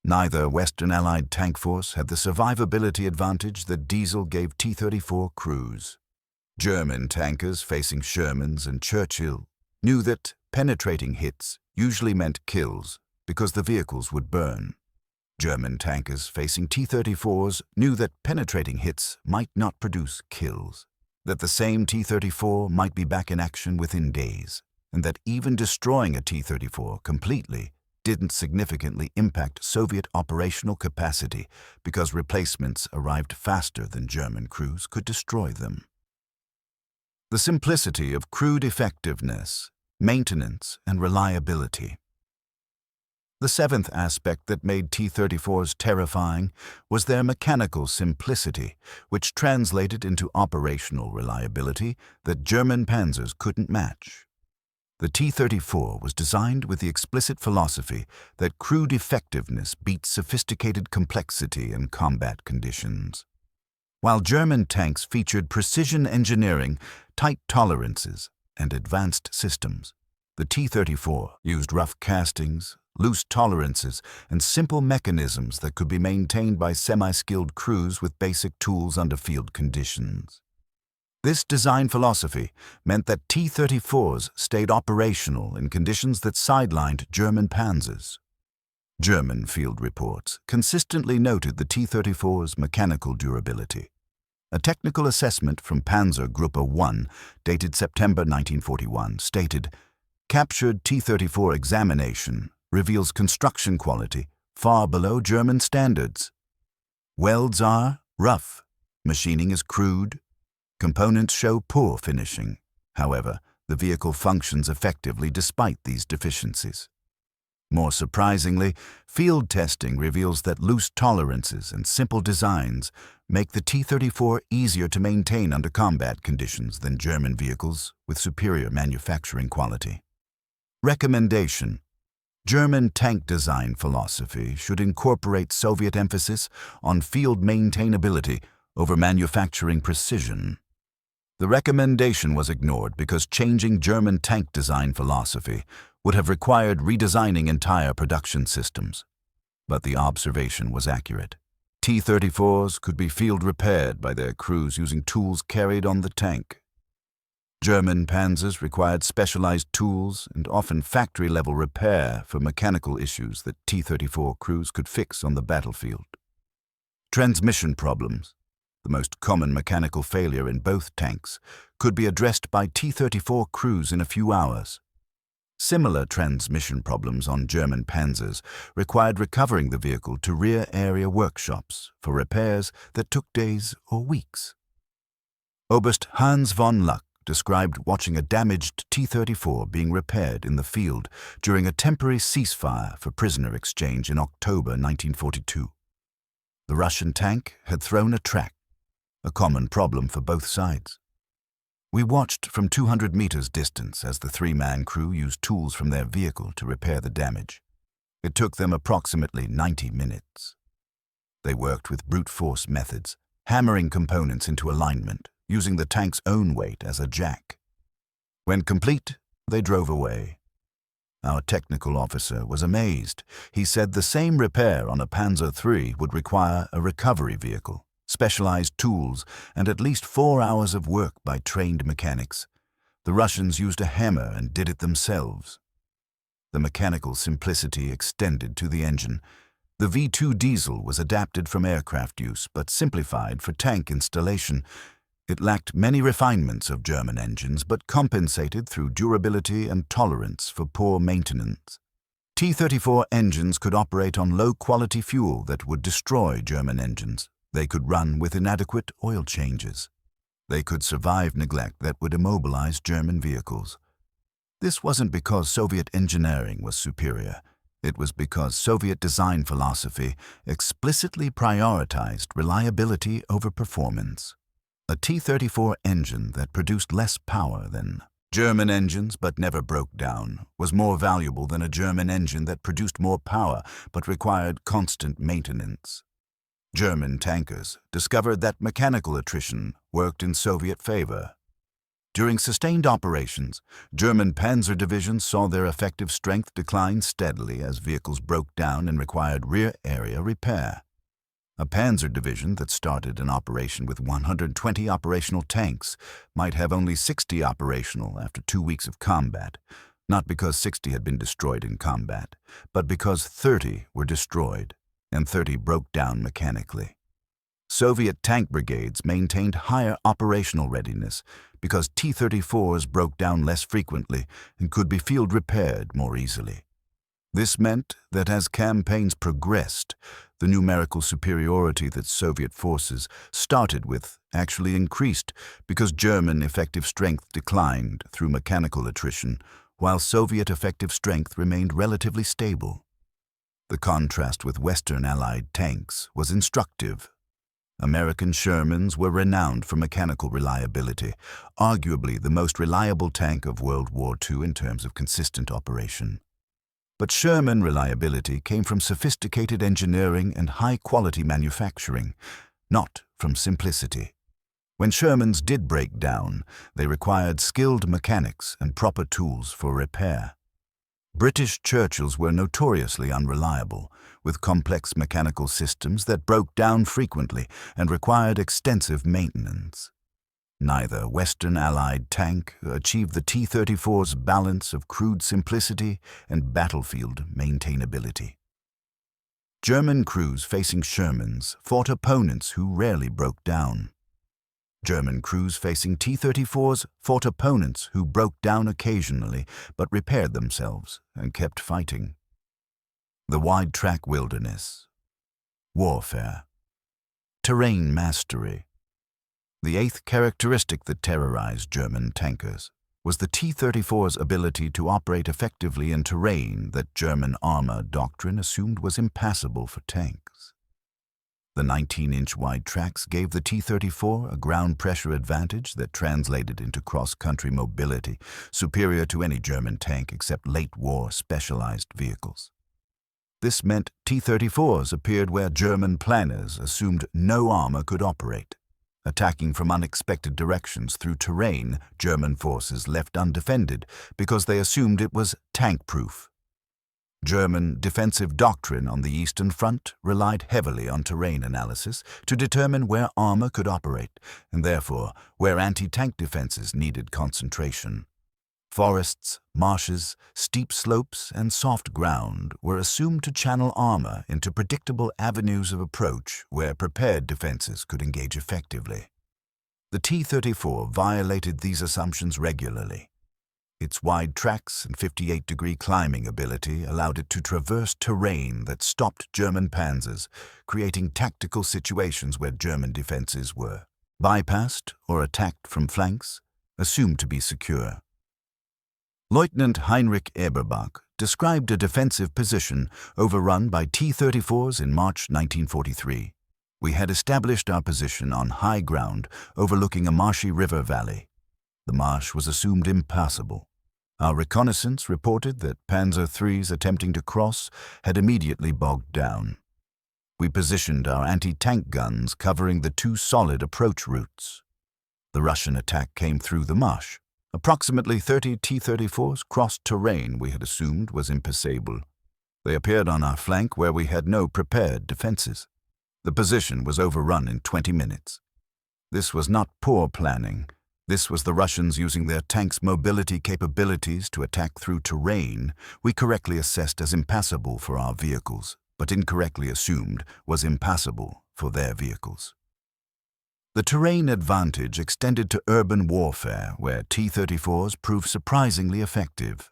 Neither Western Allied tank force had the survivability advantage that diesel gave T-34 crews. German tankers facing Shermans and Churchill knew that penetrating hits usually meant kills because the vehicles would burn. German tankers facing T-34s knew that penetrating hits might not produce kills, that the same T-34 might be back in action within days, and that even destroying a T-34 completely didn't significantly impact Soviet operational capacity because replacements arrived faster than German crews could destroy them. The simplicity of crude effectiveness, maintenance, and reliability. The seventh aspect that made T-34s terrifying was their mechanical simplicity, which translated into operational reliability that German Panzers couldn't match. The T-34 was designed with the explicit philosophy that crude effectiveness beats sophisticated complexity in combat conditions. While German tanks featured precision engineering, tight tolerances, and advanced systems, the T-34 used rough castings, loose tolerances, and simple mechanisms that could be maintained by semi-skilled crews with basic tools under field conditions. This design philosophy meant that T-34s stayed operational in conditions that sidelined German Panzers. German field reports consistently noted the T-34's mechanical durability. A technical assessment from Panzer Gruppe 1, dated September 1941, stated, "Captured T-34 examination reveals construction quality far below German standards. Welds are rough, machining is crude, components show poor finishing. However, the vehicle functions effectively despite these deficiencies." More surprisingly, field testing reveals that loose tolerances and simple designs make the T-34 easier to maintain under combat conditions than German vehicles with superior manufacturing quality. Recommendation: German tank design philosophy should incorporate Soviet emphasis on field maintainability over manufacturing precision. The recommendation was ignored because changing German tank design philosophy would have required redesigning entire production systems. But the observation was accurate. T-34s could be field repaired by their crews using tools carried on the tank. German Panzers required specialized tools and often factory-level repair for mechanical issues that T-34 crews could fix on the battlefield. Transmission problems, the most common mechanical failure in both tanks, could be addressed by T-34 crews in a few hours. Similar transmission problems on German Panzers required recovering the vehicle to rear area workshops for repairs that took days or weeks. Oberst Hans von Luck described watching a damaged T-34 being repaired in the field during a temporary ceasefire for prisoner exchange in October 1942. The Russian tank had thrown a track, a common problem for both sides. We watched from 200 meters distance as the three-man crew used tools from their vehicle to repair the damage. It took them approximately 90 minutes. They worked with brute force methods, hammering components into alignment, using the tank's own weight as a jack. When complete, they drove away. Our technical officer was amazed. He said the same repair on a Panzer III would require a recovery vehicle, specialized tools, and at least 4 hours of work by trained mechanics. The Russians used a hammer and did it themselves. The mechanical simplicity extended to the engine. The V2 diesel was adapted from aircraft use but simplified for tank installation. It lacked many refinements of German engines but compensated through durability and tolerance for poor maintenance. T-34 engines could operate on low-quality fuel that would destroy German engines, They could run with inadequate oil changes. They could survive neglect that would immobilize German vehicles. This wasn't because Soviet engineering was superior. It was because Soviet design philosophy explicitly prioritized reliability over performance. A T-34 engine that produced less power than German engines but never broke down was more valuable than a German engine that produced more power but required constant maintenance. German tankers discovered that mechanical attrition worked in Soviet favor. During sustained operations, German Panzer divisions saw their effective strength decline steadily as vehicles broke down and required rear area repair. A Panzer division that started an operation with 120 operational tanks might have only 60 operational after 2 weeks of combat, not because 60 had been destroyed in combat, but because 30 were destroyed and 30 broke down mechanically. Soviet tank brigades maintained higher operational readiness because T-34s broke down less frequently and could be field repaired more easily. This meant that as campaigns progressed, the numerical superiority that Soviet forces started with actually increased because German effective strength declined through mechanical attrition, while Soviet effective strength remained relatively stable. The contrast with Western Allied tanks was instructive. American Shermans were renowned for mechanical reliability, arguably the most reliable tank of World War II in terms of consistent operation. But Sherman reliability came from sophisticated engineering and high-quality manufacturing, not from simplicity. When Shermans did break down, they required skilled mechanics and proper tools for repair. British Churchills were notoriously unreliable, with complex mechanical systems that broke down frequently and required extensive maintenance. Neither Western Allied tank achieved the T-34's balance of crude simplicity and battlefield maintainability. German crews facing Shermans fought opponents who rarely broke down. German crews facing T-34s fought opponents who broke down occasionally but repaired themselves and kept fighting. The wide-track wilderness. Warfare. Terrain mastery. The eighth characteristic that terrorized German tankers was the T-34's ability to operate effectively in terrain that German armor doctrine assumed was impassable for tanks. The 19-inch wide tracks gave the T-34 a ground pressure advantage that translated into cross-country mobility superior to any German tank except late-war specialized vehicles. This meant T-34s appeared where German planners assumed no armor could operate. Attacking from unexpected directions through terrain German forces left undefended because they assumed it was tank-proof. German defensive doctrine on the Eastern Front relied heavily on terrain analysis to determine where armor could operate, and therefore where anti-tank defenses needed concentration. Forests, marshes, steep slopes, and soft ground were assumed to channel armor into predictable avenues of approach where prepared defenses could engage effectively. The T-34 violated these assumptions regularly. Its wide tracks and 58-degree climbing ability allowed it to traverse terrain that stopped German panzers, creating tactical situations where German defenses were bypassed or attacked from flanks, assumed to be secure. Lieutenant Heinrich Eberbach described a defensive position overrun by T-34s in March 1943. We had established our position on high ground overlooking a marshy river valley. The marsh was assumed impassable. Our reconnaissance reported that Panzer IIIs attempting to cross had immediately bogged down. We positioned our anti-tank guns covering the two solid approach routes. The Russian attack came through the marsh. Approximately 30 T-34s crossed terrain we had assumed was impassable. They appeared on our flank where we had no prepared defenses. The position was overrun in 20 minutes. This was not poor planning. This was the Russians using their tanks' mobility capabilities to attack through terrain we correctly assessed as impassable for our vehicles, but incorrectly assumed was impassable for their vehicles. The terrain advantage extended to urban warfare, where T-34s proved surprisingly effective.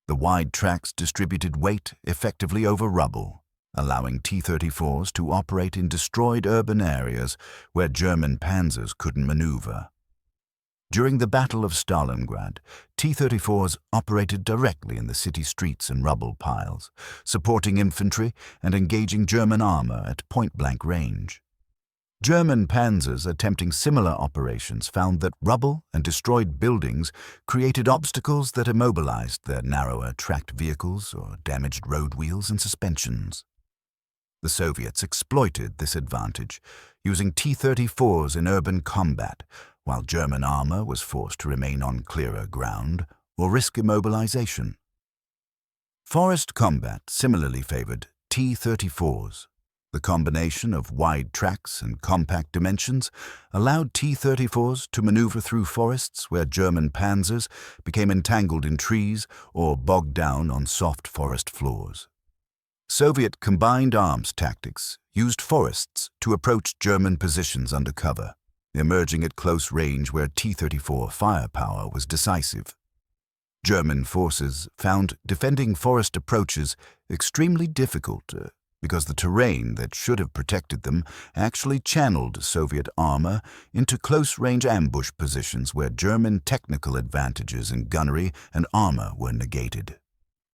The wide tracks distributed weight effectively over rubble. allowing T-34s to operate in destroyed urban areas where German panzers couldn't maneuver. During the Battle of Stalingrad, T-34s operated directly in the city streets and rubble piles, supporting infantry and engaging German armor at point-blank range. German panzers attempting similar operations found that rubble and destroyed buildings created obstacles that immobilized their narrower tracked vehicles or damaged road wheels and suspensions. The Soviets exploited this advantage, using T-34s in urban combat, while German armor was forced to remain on clearer ground or risk immobilization. Forest combat similarly favored T-34s. The combination of wide tracks and compact dimensions allowed T-34s to maneuver through forests where German panzers became entangled in trees or bogged down on soft forest floors. Soviet combined arms tactics used forests to approach German positions under cover, emerging at close range where T-34 firepower was decisive. German forces found defending forest approaches extremely difficult because the terrain that should have protected them actually channeled Soviet armor into close-range ambush positions where German technical advantages in gunnery and armor were negated.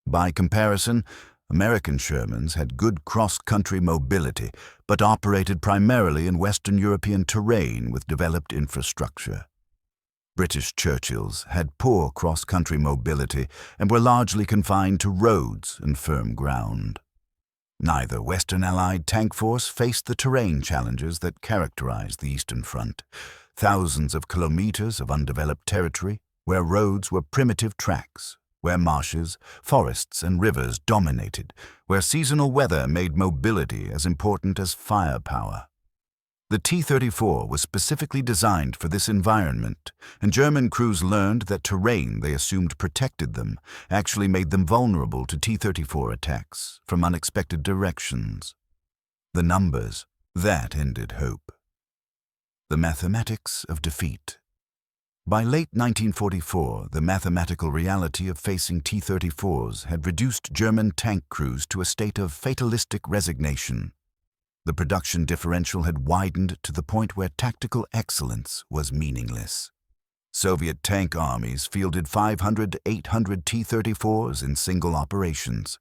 By comparison, American Shermans had good cross-country mobility, but operated primarily in Western European terrain with developed infrastructure. British Churchills had poor cross-country mobility and were largely confined to roads and firm ground. Neither Western Allied tank force faced the terrain challenges that characterized the Eastern Front, thousands of kilometers of undeveloped territory where roads were primitive tracks, where marshes, forests, and rivers dominated, where seasonal weather made mobility as important as firepower. The T-34 was specifically designed for this environment, and German crews learned that terrain they assumed protected them actually made them vulnerable to T-34 attacks from unexpected directions. The numbers, that ended hope. The mathematics of defeat. By late 1944, the mathematical reality of facing T-34s had reduced German tank crews to a state of fatalistic resignation. The production differential had widened to the point where tactical excellence was meaningless. Soviet tank armies fielded 500 to 800 T-34s in single operations.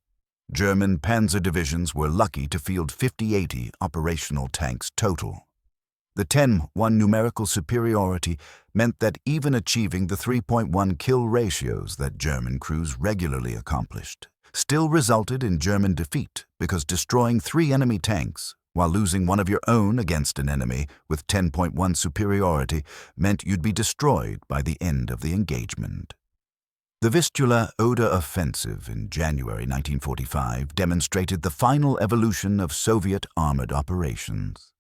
German panzer divisions were lucky to field 50-80 operational tanks total. The 10-1 numerical superiority meant that even achieving the 3.1 kill ratios that German crews regularly accomplished still resulted in German defeat because destroying 3 enemy tanks while losing one of your own against an enemy with 10.1 superiority meant you'd be destroyed by the end of the engagement. The Vistula-Oder offensive in January 1945 demonstrated the final evolution of Soviet armored operations.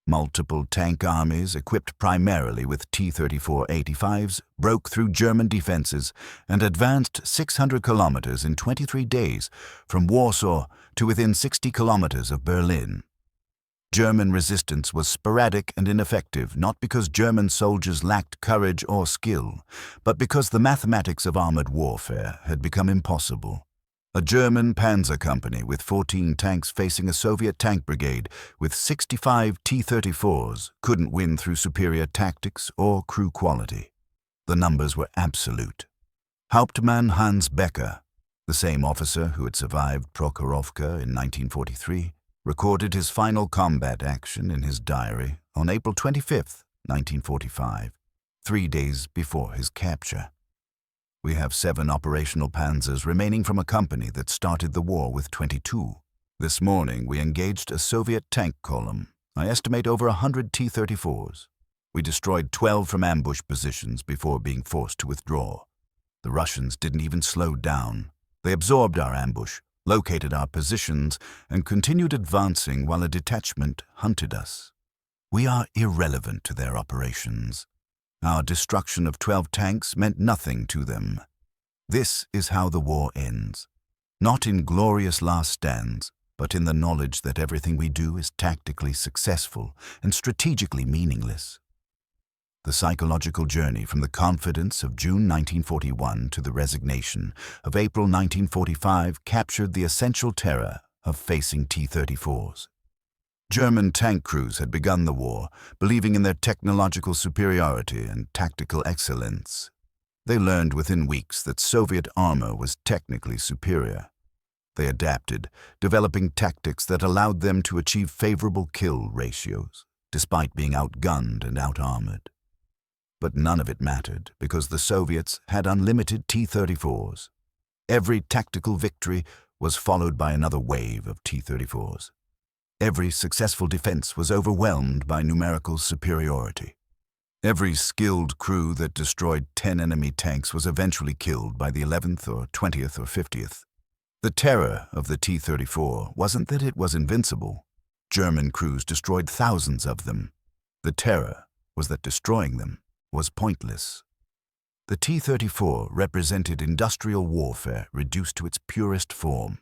Multiple tank armies equipped primarily with T-34-85s broke through German defenses and advanced 600 kilometers in 23 days from Warsaw to within 60 kilometers of Berlin. German resistance was sporadic and ineffective not because German soldiers lacked courage or skill, but because the mathematics of armored warfare had become impossible. A German Panzer company with 14 tanks facing a Soviet tank brigade with 65 T-34s couldn't win through superior tactics or crew quality. The numbers were absolute. Hauptmann Hans Becker, the same officer who had survived Prokhorovka in 1943, recorded his final combat action in his diary on April 25, 1945, 3 days before his capture. We have 7 operational panzers remaining from a company that started the war with 22. This morning we engaged a Soviet tank column, I estimate over 100 T-34s. We destroyed 12 from ambush positions before being forced to withdraw. The Russians didn't even slow down. They absorbed our ambush, located our positions, and continued advancing while a detachment hunted us. We are irrelevant to their operations. Our destruction of 12 tanks meant nothing to them. This is how the war ends. Not in glorious last stands, but in the knowledge that everything we do is tactically successful and strategically meaningless. The psychological journey from the confidence of June 1941 to the resignation of April 1945 captured the essential terror of facing T-34s. German tank crews had begun the war, believing in their technological superiority and tactical excellence. They learned within weeks that Soviet armor was technically superior. They adapted, developing tactics that allowed them to achieve favorable kill ratios, despite being outgunned and out-armored. But none of it mattered, because the Soviets had unlimited T-34s. Every tactical victory was followed by another wave of T-34s. Every successful defense was overwhelmed by numerical superiority. Every skilled crew that destroyed 10 enemy tanks was eventually killed by the 11th or 20th or 50th. The terror of the T-34 wasn't that it was invincible. German crews destroyed thousands of them. The terror was that destroying them was pointless. The T-34 represented industrial warfare reduced to its purest form.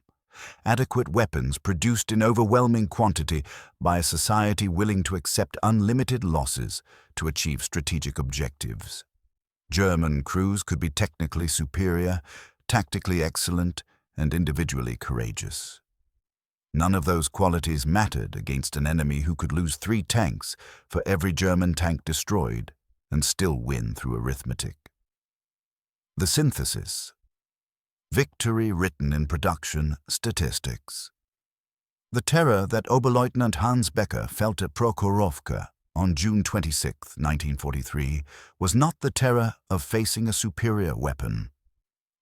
Adequate weapons produced in overwhelming quantity by a society willing to accept unlimited losses to achieve strategic objectives. German crews could be technically superior, tactically excellent, and individually courageous. None of those qualities mattered against an enemy who could lose 3 tanks for every German tank destroyed and still win through arithmetic. The synthesis. Victory written in production statistics. The terror that Oberleutnant Hans Becker felt at Prokhorovka on June 26, 1943, was not the terror of facing a superior weapon.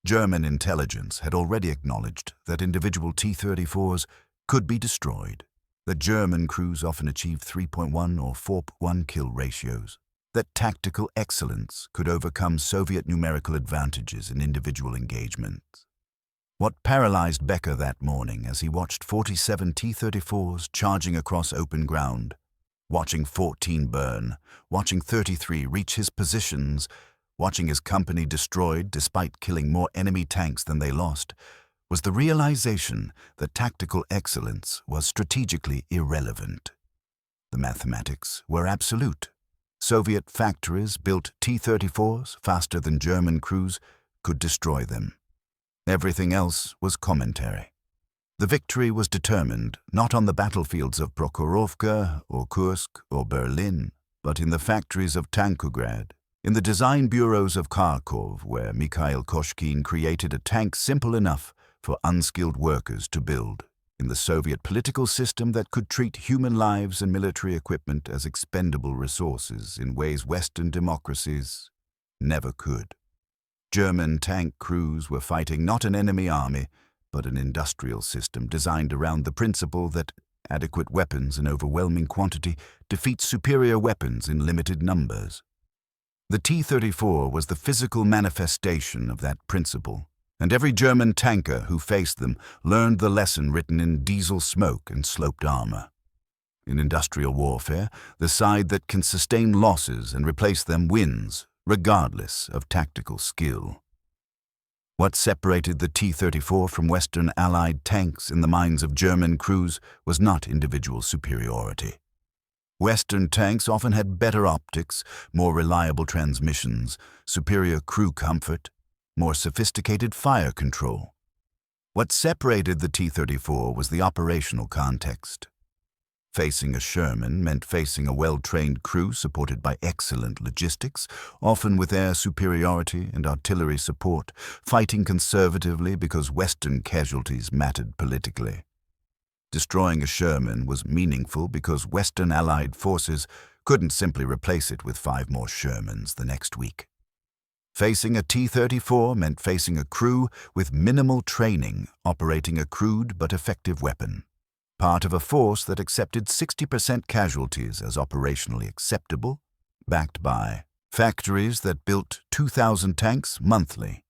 German intelligence had already acknowledged that individual T-34s could be destroyed, that German crews often achieved 3.1 or 4.1 kill ratios, that tactical excellence could overcome Soviet numerical advantages in individual engagements. What paralyzed Becker that morning as he watched 47 T-34s charging across open ground, watching 14 burn, watching 33 reach his positions, watching his company destroyed despite killing more enemy tanks than they lost, was the realization that tactical excellence was strategically irrelevant. The mathematics were absolute. Soviet factories built T-34s faster than German crews could destroy them. Everything else was commentary. The victory was determined not on the battlefields of Prokhorovka or Kursk or Berlin, but in the factories of Tankograd, in the design bureaus of Kharkov, where Mikhail Koshkin created a tank simple enough for unskilled workers to build, in the Soviet political system that could treat human lives and military equipment as expendable resources in ways Western democracies never could. German tank crews were fighting not an enemy army, but an industrial system designed around the principle that adequate weapons in overwhelming quantity defeat superior weapons in limited numbers. The T-34 was the physical manifestation of that principle, and every German tanker who faced them learned the lesson written in diesel smoke and sloped armor. In industrial warfare, the side that can sustain losses and replace them wins, regardless of tactical skill. What separated the T-34 from Western Allied tanks in the minds of German crews was not individual superiority. Western tanks often had better optics, more reliable transmissions, superior crew comfort, more sophisticated fire control. What separated the T-34 was the operational context. Facing a Sherman meant facing a well-trained crew supported by excellent logistics, often with air superiority and artillery support, fighting conservatively because Western casualties mattered politically. Destroying a Sherman was meaningful because Western Allied forces couldn't simply replace it with 5 more Shermans the next week. Facing a T-34 meant facing a crew with minimal training, operating a crude but effective weapon. Part of a force that accepted 60% casualties as operationally acceptable, backed by factories that built 2,000 tanks monthly.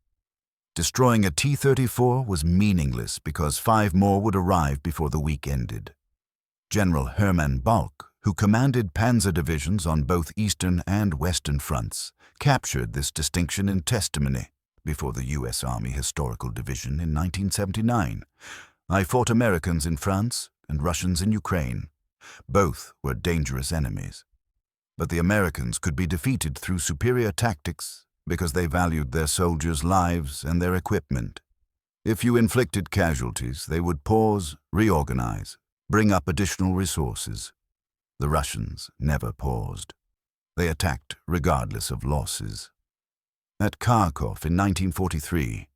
Destroying a T-34 was meaningless because 5 more would arrive before the week ended. General Hermann Balck, who commanded Panzer divisions on both eastern and western fronts, captured this distinction in testimony before the U.S. Army Historical Division in 1979. "I fought Americans in France and Russians in Ukraine. Both were dangerous enemies. But the Americans could be defeated through superior tactics because they valued their soldiers' lives and their equipment. If you inflicted casualties, they would pause, reorganize, bring up additional resources. The Russians never paused. They attacked regardless of losses. At Kharkov in 1943,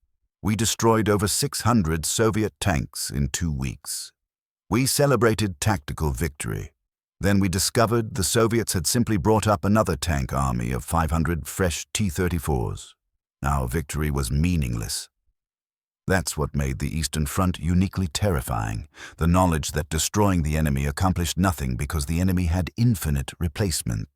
we destroyed over 600 Soviet tanks in 2 weeks. We celebrated tactical victory. Then we discovered the Soviets had simply brought up another tank army of 500 fresh T-34s. Our victory was meaningless. That's what made the Eastern Front uniquely terrifying, the knowledge that destroying the enemy accomplished nothing because the enemy had infinite replacements.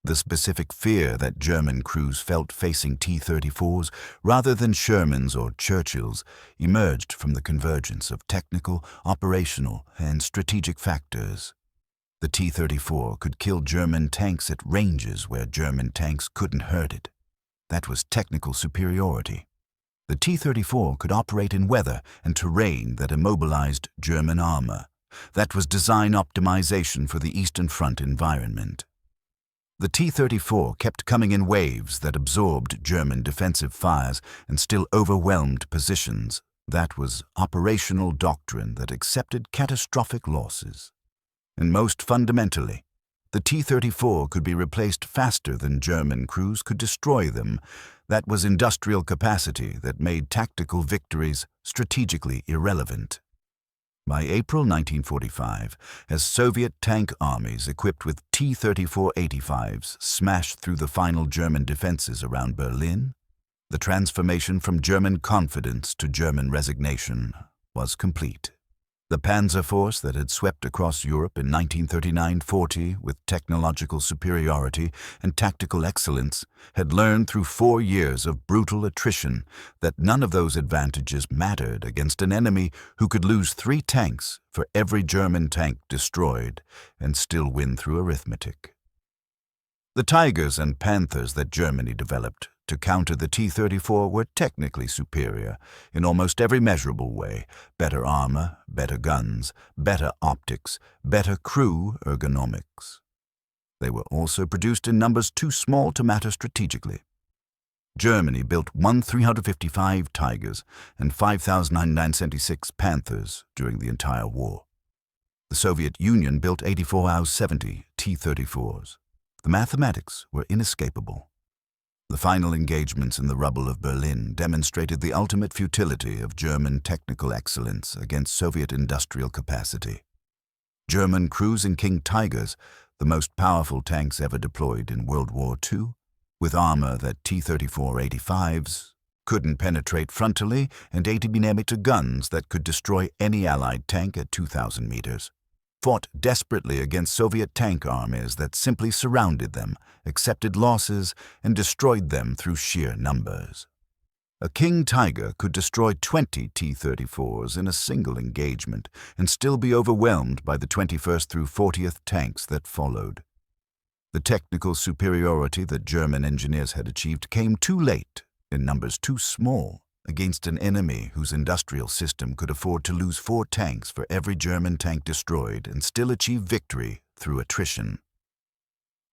The specific fear that German crews felt facing T-34s, rather than Shermans or Churchills, emerged from the convergence of technical, operational, and strategic factors. The T-34 could kill German tanks at ranges where German tanks couldn't hurt it. That was technical superiority. The T-34 could operate in weather and terrain that immobilized German armor. That was design optimization for the Eastern Front environment. The T-34 kept coming in waves that absorbed German defensive fires and still overwhelmed positions. That was operational doctrine that accepted catastrophic losses. And most fundamentally, the T-34 could be replaced faster than German crews could destroy them. That was industrial capacity that made tactical victories strategically irrelevant. By April 1945, as Soviet tank armies equipped with T-34-85s smashed through the final German defenses around Berlin, the transformation from German confidence to German resignation was complete. The Panzer force that had swept across Europe in 1939-40 with technological superiority and tactical excellence had learned through 4 years of brutal attrition that none of those advantages mattered against an enemy who could lose 3 tanks for every German tank destroyed and still win through arithmetic. The Tigers and Panthers that Germany developed to counter the T-34 were technically superior in almost every measurable way: better armor, better guns, better optics, better crew ergonomics. They were also produced in numbers too small to matter strategically. Germany built 1,355 Tigers and 5,976 Panthers during the entire war. The Soviet Union built 84 out of 70 T-34s. The mathematics were inescapable. The final engagements in the rubble of Berlin demonstrated the ultimate futility of German technical excellence against Soviet industrial capacity. German cruising King Tigers, the most powerful tanks ever deployed in World War II, with armor that T-34-85s couldn't penetrate frontally and 80mm guns that could destroy any Allied tank at 2,000 meters, fought desperately against Soviet tank armies that simply surrounded them, accepted losses, and destroyed them through sheer numbers. A King Tiger could destroy 20 T-34s in a single engagement and still be overwhelmed by the 21st through 40th tanks that followed. The technical superiority that German engineers had achieved came too late, in numbers too small, against an enemy whose industrial system could afford to lose 4 tanks for every German tank destroyed and still achieve victory through attrition.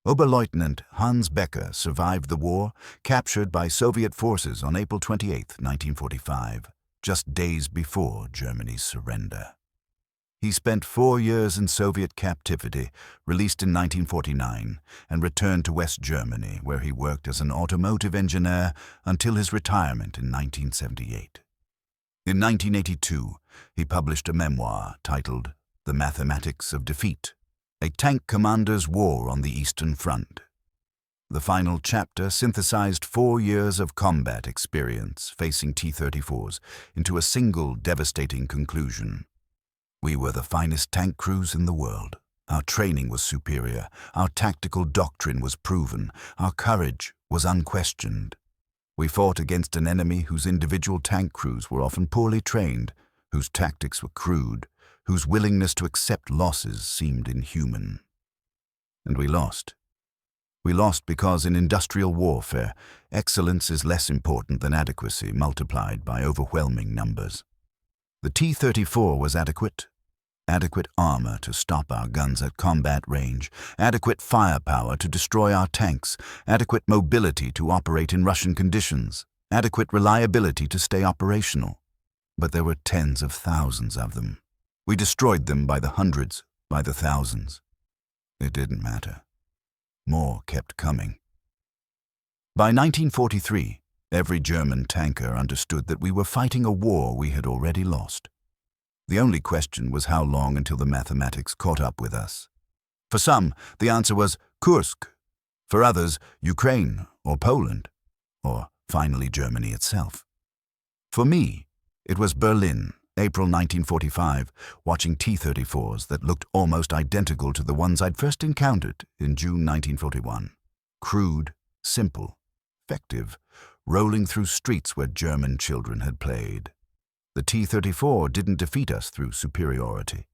Oberleutnant Hans Becker survived the war, captured by Soviet forces on April 28, 1945, just days before Germany's surrender. He spent 4 years in Soviet captivity, released in 1949, and returned to West Germany, where he worked as an automotive engineer until his retirement in 1978. In 1982, he published a memoir titled The Mathematics of Defeat, a tank commander's war on the Eastern Front. The final chapter synthesized 4 years of combat experience facing T-34s into a single devastating conclusion. We were the finest tank crews in the world. Our training was superior. Our tactical doctrine was proven. Our courage was unquestioned. We fought against an enemy whose individual tank crews were often poorly trained, whose tactics were crude, whose willingness to accept losses seemed inhuman. And we lost. We lost because in industrial warfare, excellence is less important than adequacy multiplied by overwhelming numbers. The T-34 was adequate armor to stop our guns at combat range, adequate firepower to destroy our tanks, adequate mobility to operate in Russian conditions, adequate reliability to stay operational, but there were tens of thousands of them. We destroyed them by the hundreds, by the thousands. It didn't matter. More kept coming. By 1943, every German tanker understood that we were fighting a war we had already lost. The only question was how long until the mathematics caught up with us. For some, the answer was Kursk. For others, Ukraine or Poland, or finally Germany itself. For me, it was Berlin, April 1945, watching T-34s that looked almost identical to the ones I'd first encountered in June 1941. Crude, simple, effective, rolling through streets where German children had played. The T-34 didn't defeat us through superiority.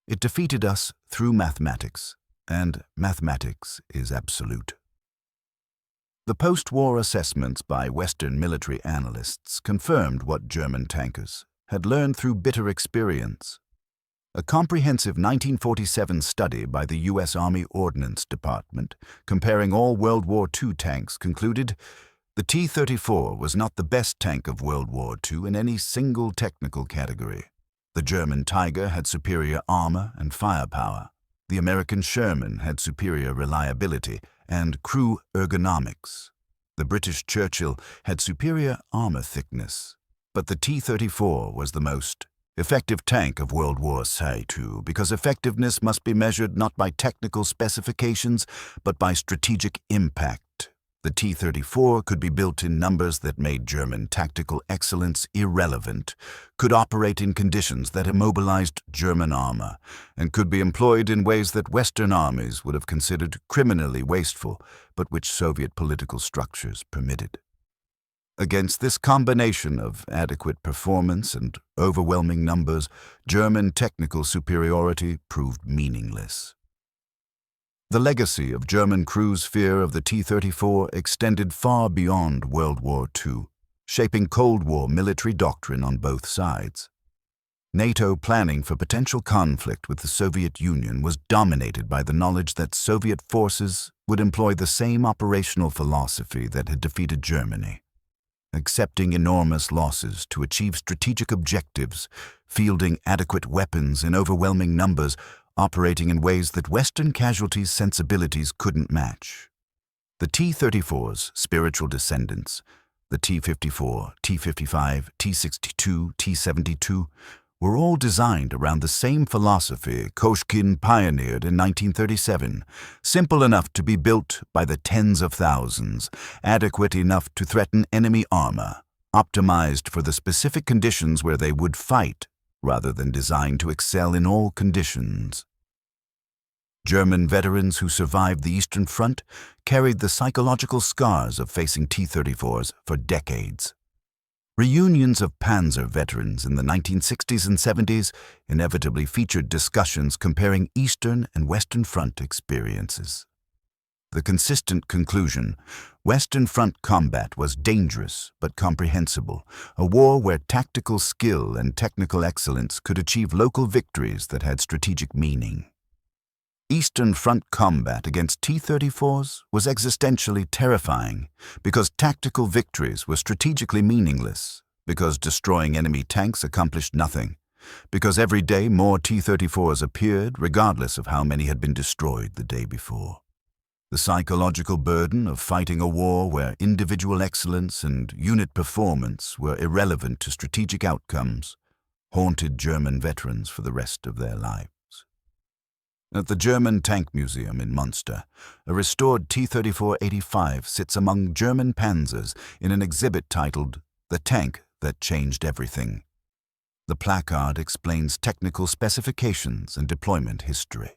It defeated us through mathematics, and mathematics is absolute. The post-war assessments by Western military analysts confirmed what German tankers had learned through bitter experience. A comprehensive 1947 study by the U.S. Army Ordnance Department comparing all World War II tanks concluded the T-34 was not the best tank of World War II in any single technical category. The German Tiger had superior armor and firepower. The American Sherman had superior reliability and crew ergonomics. The British Churchill had superior armor thickness. But the T-34 was the most effective tank of World War II because effectiveness must be measured not by technical specifications but by strategic impact. The T-34 could be built in numbers that made German tactical excellence irrelevant, could operate in conditions that immobilized German armor, and could be employed in ways that Western armies would have considered criminally wasteful, but which Soviet political structures permitted. Against this combination of adequate performance and overwhelming numbers, German technical superiority proved meaningless. The legacy of German crews' fear of the T-34 extended far beyond World War II, shaping Cold War military doctrine on both sides. NATO planning for potential conflict with the Soviet Union was dominated by the knowledge that Soviet forces would employ the same operational philosophy that had defeated Germany, accepting enormous losses to achieve strategic objectives, fielding adequate weapons in overwhelming numbers, operating in ways that Western casualties' sensibilities couldn't match. The T-34's spiritual descendants, the T-54, T-55, T-62, T-72, were all designed around the same philosophy Koshkin pioneered in 1937, simple enough to be built by the tens of thousands, adequate enough to threaten enemy armor, optimized for the specific conditions where they would fight, rather than designed to excel in all conditions. German veterans who survived the Eastern Front carried the psychological scars of facing T-34s for decades. Reunions of Panzer veterans in the 1960s and 70s inevitably featured discussions comparing Eastern and Western Front experiences. The consistent conclusion, Western Front combat was dangerous but comprehensible, a war where tactical skill and technical excellence could achieve local victories that had strategic meaning. Eastern Front combat against T-34s was existentially terrifying because tactical victories were strategically meaningless, because destroying enemy tanks accomplished nothing, because every day more T-34s appeared regardless of how many had been destroyed the day before. The psychological burden of fighting a war where individual excellence and unit performance were irrelevant to strategic outcomes haunted German veterans for the rest of their lives. At the German Tank Museum in Munster, a restored T-34-85 sits among German Panzers in an exhibit titled "The Tank That Changed Everything." The placard explains technical specifications and deployment history.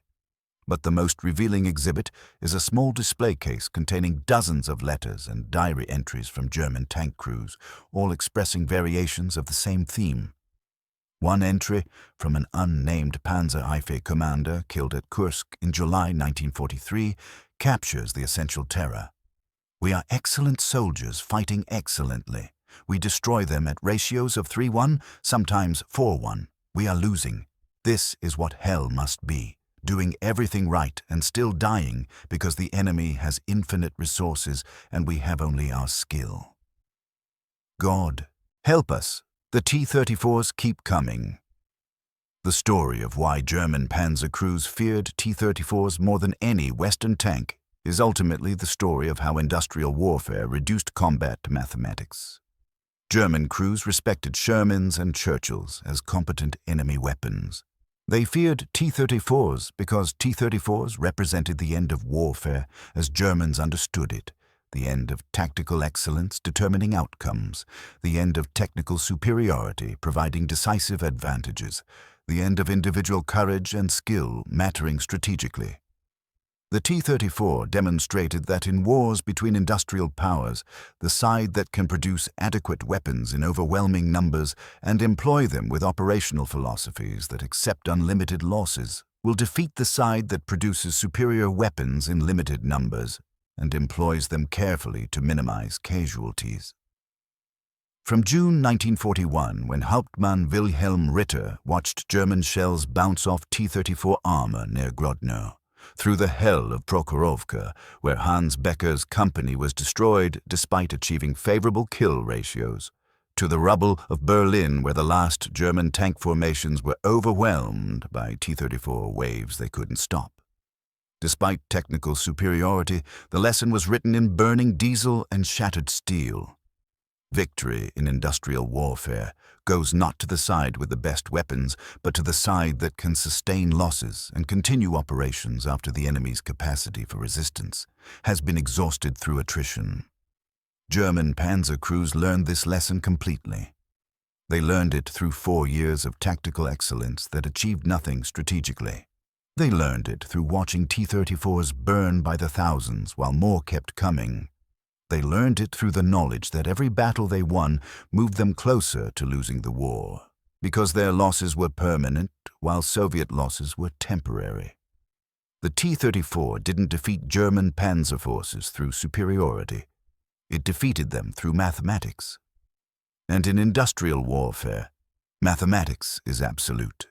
But the most revealing exhibit is a small display case containing dozens of letters and diary entries from German tank crews, all expressing variations of the same theme. One entry from an unnamed Panzer Eife commander killed at Kursk in July 1943 captures the essential terror. "We are excellent soldiers fighting excellently. We destroy them at ratios of 3:1, sometimes 4:1. We are losing. This is what hell must be, doing everything right and still dying because the enemy has infinite resources and we have only our skill. God, help us, The T-34s keep coming. The story of why German Panzer crews feared T-34s more than any Western tank is ultimately the story of how industrial warfare reduced combat to mathematics. German crews respected Shermans and Churchills as competent enemy weapons. They feared T-34s because T-34s represented the end of warfare as Germans understood it, the end of tactical excellence determining outcomes, the end of technical superiority providing decisive advantages, the end of individual courage and skill mattering strategically. The T-34 demonstrated that in wars between industrial powers, the side that can produce adequate weapons in overwhelming numbers and employ them with operational philosophies that accept unlimited losses will defeat the side that produces superior weapons in limited numbers and employs them carefully to minimize casualties. From June 1941, when Hauptmann Wilhelm Ritter watched German shells bounce off T-34 armor near Grodno, through the hell of Prokhorovka, where Hans Becker's company was destroyed despite achieving favorable kill ratios, to the rubble of Berlin, where the last German tank formations were overwhelmed by T-34 waves they couldn't stop. Despite technical superiority, the lesson was written in burning diesel and shattered steel. Victory in industrial warfare goes not to the side with the best weapons, but to the side that can sustain losses and continue operations after the enemy's capacity for resistance has been exhausted through attrition. German Panzer crews learned this lesson completely. They learned it through 4 years of tactical excellence that achieved nothing strategically. They learned it through watching T-34s burn by the thousands while more kept coming. They learned it through the knowledge that every battle they won moved them closer to losing the war, because their losses were permanent while Soviet losses were temporary. The T-34 didn't defeat German panzer forces through superiority. It defeated them through mathematics. And in industrial warfare, mathematics is absolute.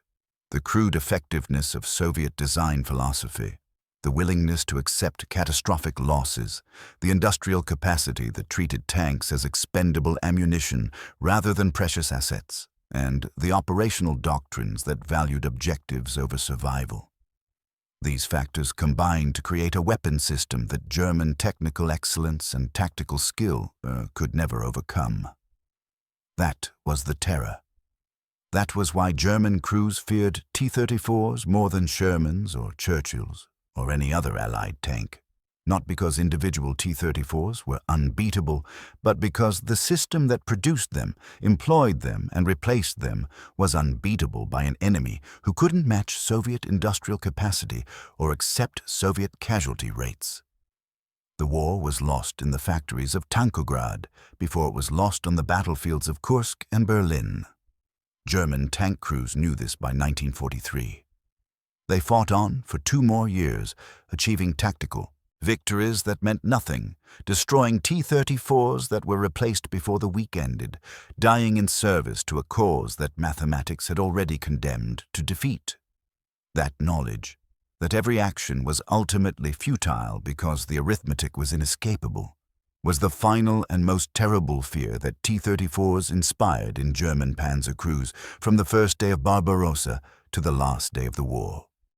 The crude effectiveness of Soviet design philosophy, the willingness to accept catastrophic losses, the industrial capacity that treated tanks as expendable ammunition rather than precious assets, and the operational doctrines that valued objectives over survival. These factors combined to create a weapon system that German technical excellence and tactical skill could never overcome. That was the terror. That was why German crews feared T-34s more than Shermans or Churchills or any other Allied tank, not because individual T-34s were unbeatable, but because the system that produced them, employed them, and replaced them was unbeatable by an enemy who couldn't match Soviet industrial capacity or accept Soviet casualty rates. The war was lost in the factories of Tankograd before it was lost on the battlefields of Kursk and Berlin. German tank crews knew this by 1943. They fought on for 2 more years, achieving tactical victories that meant nothing, destroying T-34s that were replaced before the week ended, dying in service to a cause that mathematics had already condemned to defeat. That knowledge, that every action was ultimately futile because the arithmetic was inescapable, was the final and most terrible fear that T-34s inspired in German panzer crews from the first day of Barbarossa to the last day of the war.